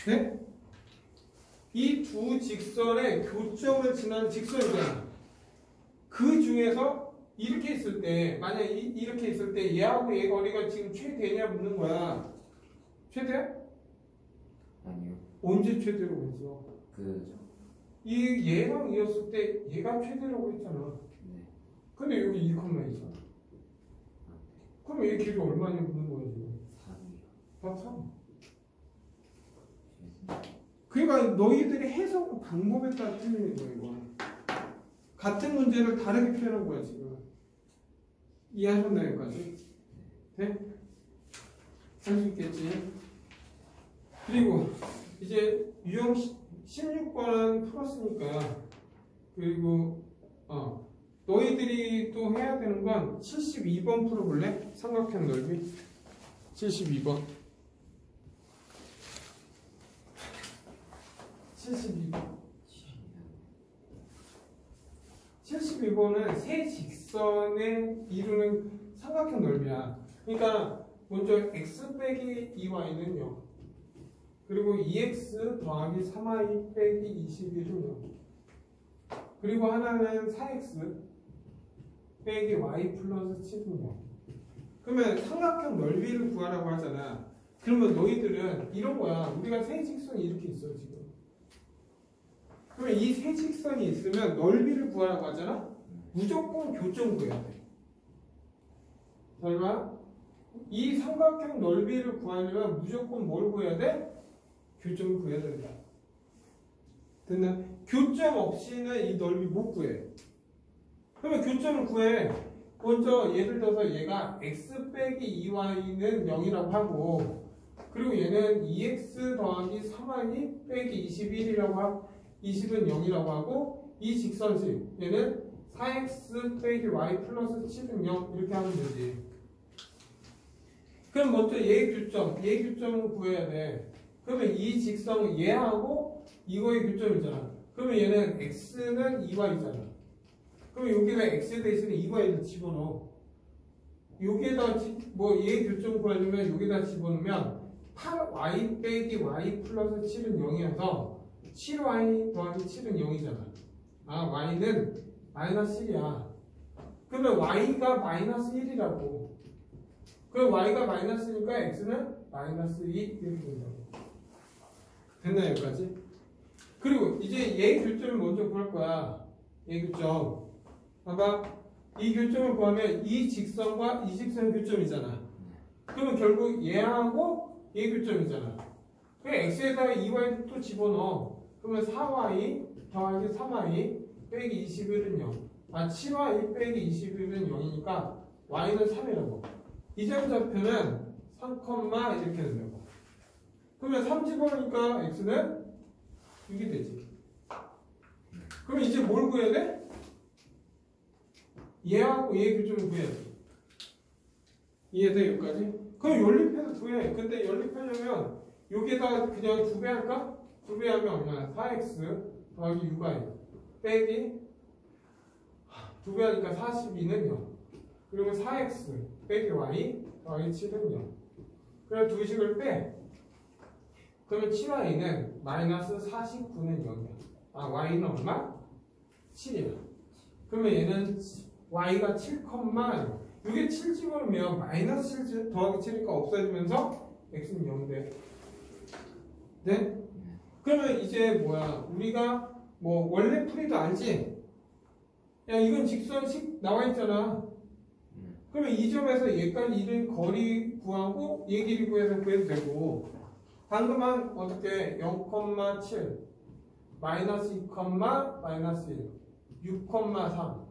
네? 이 두 직선의 교점을 지나는 직선이잖아. 그 중에서 이렇게 있을 때, 만약 이렇게 있을 때 얘하고 얘 거리가 지금 최대냐 묻는 거야. 최대야? 아니요. 언제 최대라고 했어? 이 얘랑 이었을 때 얘가 최대라고 했잖아. 네. 근데 여기 2,2잖아. 그럼 얘 길이 얼마냐 묻는 거야 지금? 3이요. 다 3. 그러니까 너희들이 해석 방법에 따라 틀리는 거야 이건. 같은 문제를 다르게 표현한 거야 지금. 이해하셨나요 여기까지? 네? 할 수 있겠지? 그리고 이제 유형 16번은 풀었으니까 그리고 너희들이 또 해야 되는 건 72번 풀어볼래? 삼각형 넓이 72번 72번은 세 직선에 이루는 삼각형 넓이야. 그러니까 먼저 x 빼기 2y는 0 그리고 2x 더하기 3y 빼기 21은 0 그리고 하나는 4x 빼기 y 플러스 7은 0 그러면 삼각형 넓이를 구하라고 하잖아. 그러면 너희들은 이런 거야. 우리가 세 직선이 이렇게 있어 지금. 그러면 이 세 직선이 있으면 넓이를 구하라고 하잖아? 무조건 교점 구해야 돼. 설마? 이 삼각형 넓이를 구하려면 무조건 뭘 구해야 돼? 교점을 구해야 된다. 됐나? 교점 없이는 이 넓이 못 구해. 그러면 교점을 구해. 먼저 예를 들어서 얘가 x 빼기 2y는 0이라고 하고 그리고 얘는 2x 더하기 3y 빼기 21이라고 하고 20은 0이라고 하고 이 직선식 얘는 4x 빼기 y 플러스 7은 0 이렇게 하면 되지. 그럼 먼저 얘 교점을 구해야 돼. 그러면 이 직선 얘하고 이거의 교점이잖아. 그러면 얘는 x는 2y잖아. 그럼 여기다 x 대신에 2y를 집어넣어. 여기에다 뭐 얘 교점 구하려면 여기다 집어넣으면 8y 빼기 y 플러스 7은 0이어서 7y 더하기 7은 0이잖아. 아 y는 마이너스 1이야. 그러면 y가 마이너스 1이라고. 그럼 y가 마이너스니까 x는 마이너스 2 이렇게 된다고. 됐나 여기까지? 그리고 이제 얘 교점을 먼저 구할 거야. 얘 교점. 봐봐. 이 교점을 구하면 이 직선과 이 직선 교점이잖아. 그러면 결국 얘하고 얘 교점이잖아. 그럼 x에다가 2y를 또 집어넣어. 그러면 4y 더하기 3y 빼기 21은 0. 아 7y 빼기 21은 0이니까 y는 3이라고. 이 점 좌표는 3, 이렇게 된다고. 그러면 3 집어넣으니까 x는 6이 되지. 그럼 이제 뭘 구해야 돼? 얘하고 얘 교점을 구해야지. 이해돼 여기까지? 그럼 연립해서 구해. 근데 연립하려면 여기에다 그냥 2배 할까? 2배 하면 얼마야? 4x 더하기 6y 빼기 2배 하니까 42는 0. 그리고 4x 빼기 y 더하기 7은 0. 그럼 두 식을 빼. 그러면 7y는 마이너스 49는 0이야. 아 y는 얼마? 7이야. 그러면 얘는 y가 7, 이게 7 집어넣으면 마이너스 7 더하기 7이니까 없어지면서 x는 0 돼. 네? 그러면 이제 뭐야? 우리가 뭐 원래 풀이도 알지? 야 이건 직선식 나와 있잖아. 그러면 이 점에서 얘까지 이른 거리 구하고 얘 길이 구해서 구해도 되고 방금 한 어떻게 0,7 마이너스 2, 마이너스 1 6,3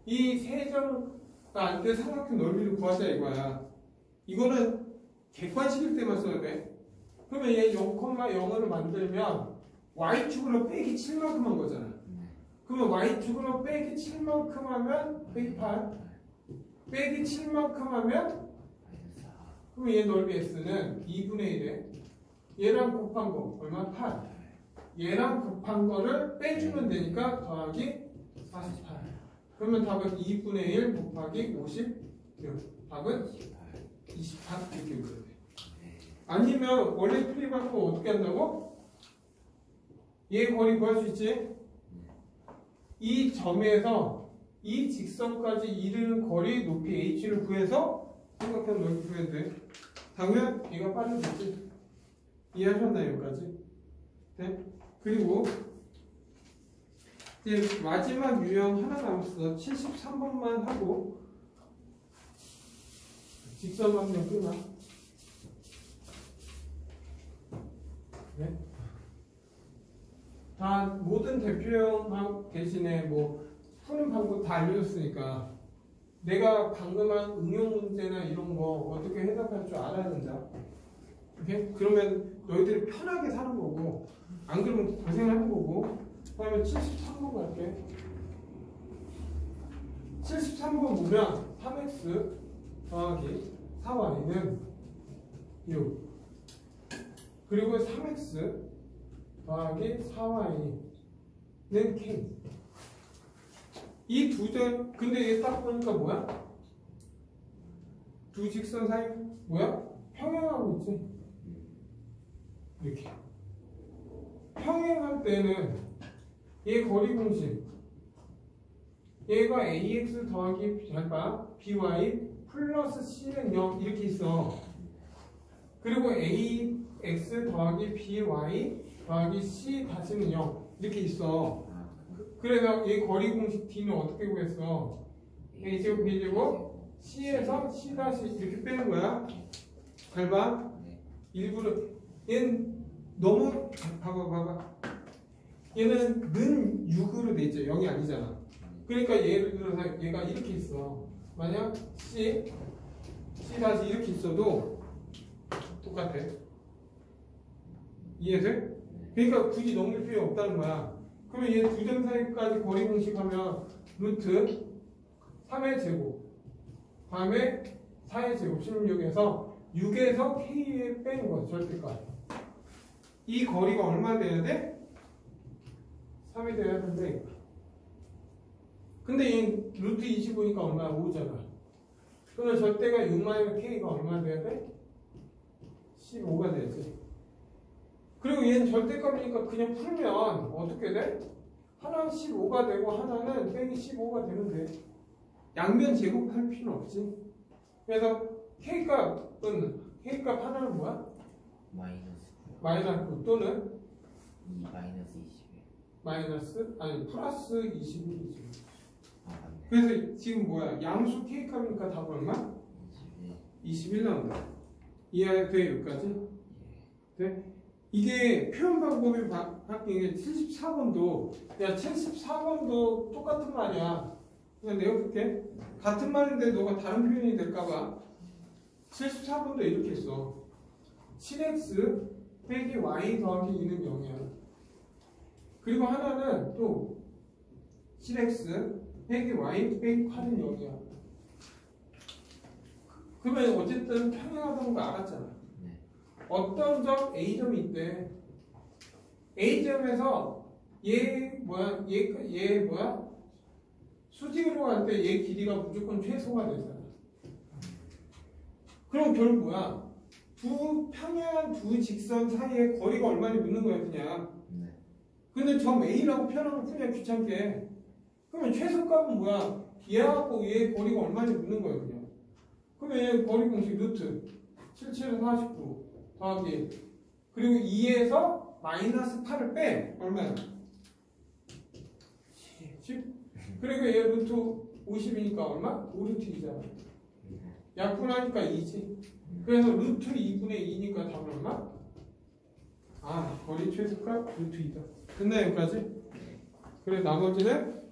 이 세 점과 안때 삼각형 넓이를 구하자 이거야. 이거는 객관식일 때만 써야 돼. 그러면 얘 0,0을 만들면 y축으로 빼기 7만큼 한 거잖아. 그러면 y축으로 빼기 7만큼 하면 빼기 8 빼기 7만큼 하면 그럼 얘 넓이 x는 2분의 1에 얘랑 곱한 거 얼마? 8 얘랑 곱한 거를 빼주면 되니까 더하기 48 그러면 답은 2분의 1 곱하기 50 답은 28 이렇게 그려야 돼. 아니면 원래 풀이 방법 어떻게 한다고? 얘 거리 구할 수 있지? 이 점에서 이 직선까지 이르는 거리 높이 h를 구해서 삼각형 넓이 구해야 돼. 당연 얘가 빠르겠지. 이해하셨나요 여기까지? 네? 그리고 이제 마지막 유형 하나 남았어. 73번만 하고 직선 방정 끝나. 네? 다 모든 대표형 대신에 뭐 푸는 방법 다 알려줬으니까 내가 방금 한 응용 문제나 이런 거 어떻게 해석할 줄 알아야 된다. 오케이? 그러면 너희들이 편하게 사는 거고 안 그러면 고생하는 거고. 그 다음에 73번 갈게. 73번 보면 3x 더하기 4y는 6 그리고 3x 더하기 4y는 k. 이 두 점, 근데 얘 딱 보니까 뭐야? 두 직선 사이 뭐야? 평행하고 있지? 이렇게. 평행할 때는 얘 거리 공식 얘가 ax 더하기 by 플러스 c는 0 이렇게 있어. 그리고 ax 더하기 by 더하기 c 다시는 0 이렇게 있어. 그래서 얘 거리 공식 d는 어떻게 구했어? a제곱 b제곱 c에서 c 다시 이렇게 빼는 거야. 잘 봐. 일부러 얘는 너무 봐봐. 얘는 는 6으로 돼 있죠. 0이 아니잖아. 그러니까 예를 들어서 얘가 이렇게 있어. 만약 C 다시 이렇게 있어도 똑같아. 이해돼? 그러니까 굳이 넘길 필요 없다는 거야. 그러면 얘 두 점 사이까지 거리 공식하면 루트 3의 제곱 다음에 4의 제곱 16에서 6에서 K에 빼는 거야. 절대값. 이 거리가 얼마 돼야 돼? 3이 돼야 되는데 근데 이 루트 25니까 얼마야? 5잖아. 그러면 절대가 6-k가 얼마 돼야 돼? 15가 되지. 그리고 얘는 절대값이니까 그냥 풀면 어떻게 돼? 하나는 15가 되고 하나는 빼기 15가 되면 돼. 양변 제곱할 필요는 없지. 그래서 k값 하나는 뭐야? 마이너스 9. 마이너스 9 또는 2 마이너스 21. 플러스 21이지. 아 맞네. 그래서 지금 뭐야? 양수 k값이니까 답은 얼마? 21. 21 나온다. 이해돼 여기까지? 예. 네? 이게 표현 방법이 바뀐 게 74번도 야 74번도 똑같은 말이야. 그냥 내가 볼게. 같은 말인데 너가 다른 표현이 될까봐 74번도 이렇게 했어. 7x 빼기 y 더하기 2는 0이야. 그리고 하나는 또 7x 빼기 y 빼기 8은 0이야. 그러면 어쨌든 평행하다는 거 알았잖아. 네. 어떤 점 A점이 있대. A점에서 얘 뭐야? 수직으로 갈 때 얘 길이가 무조건 최소가 되잖아. 그럼 결국 뭐야? 두 평행한 두 직선 사이에 거리가 얼마나 묻는 거야 그냥. 네. 근데 점 A라고 표현하면 그냥 귀찮게. 그러면 최소값은 뭐야? 얘하고 얘의 거리가 얼마나 묻는 거야 그냥. 그러면 얘 거리 공식 루트 77에서 49 더하기 그리고 2에서 마이너스 8을 빼 얼마야? 10. 그리고 얘 루트 50이니까 얼마? 5루트 2잖아. 약분하니까 2지. 그래서 루트 2분의 2니까 답은 얼마? 거리 최소값 루트 2다. 끝나 여기까지? 그래 나머지는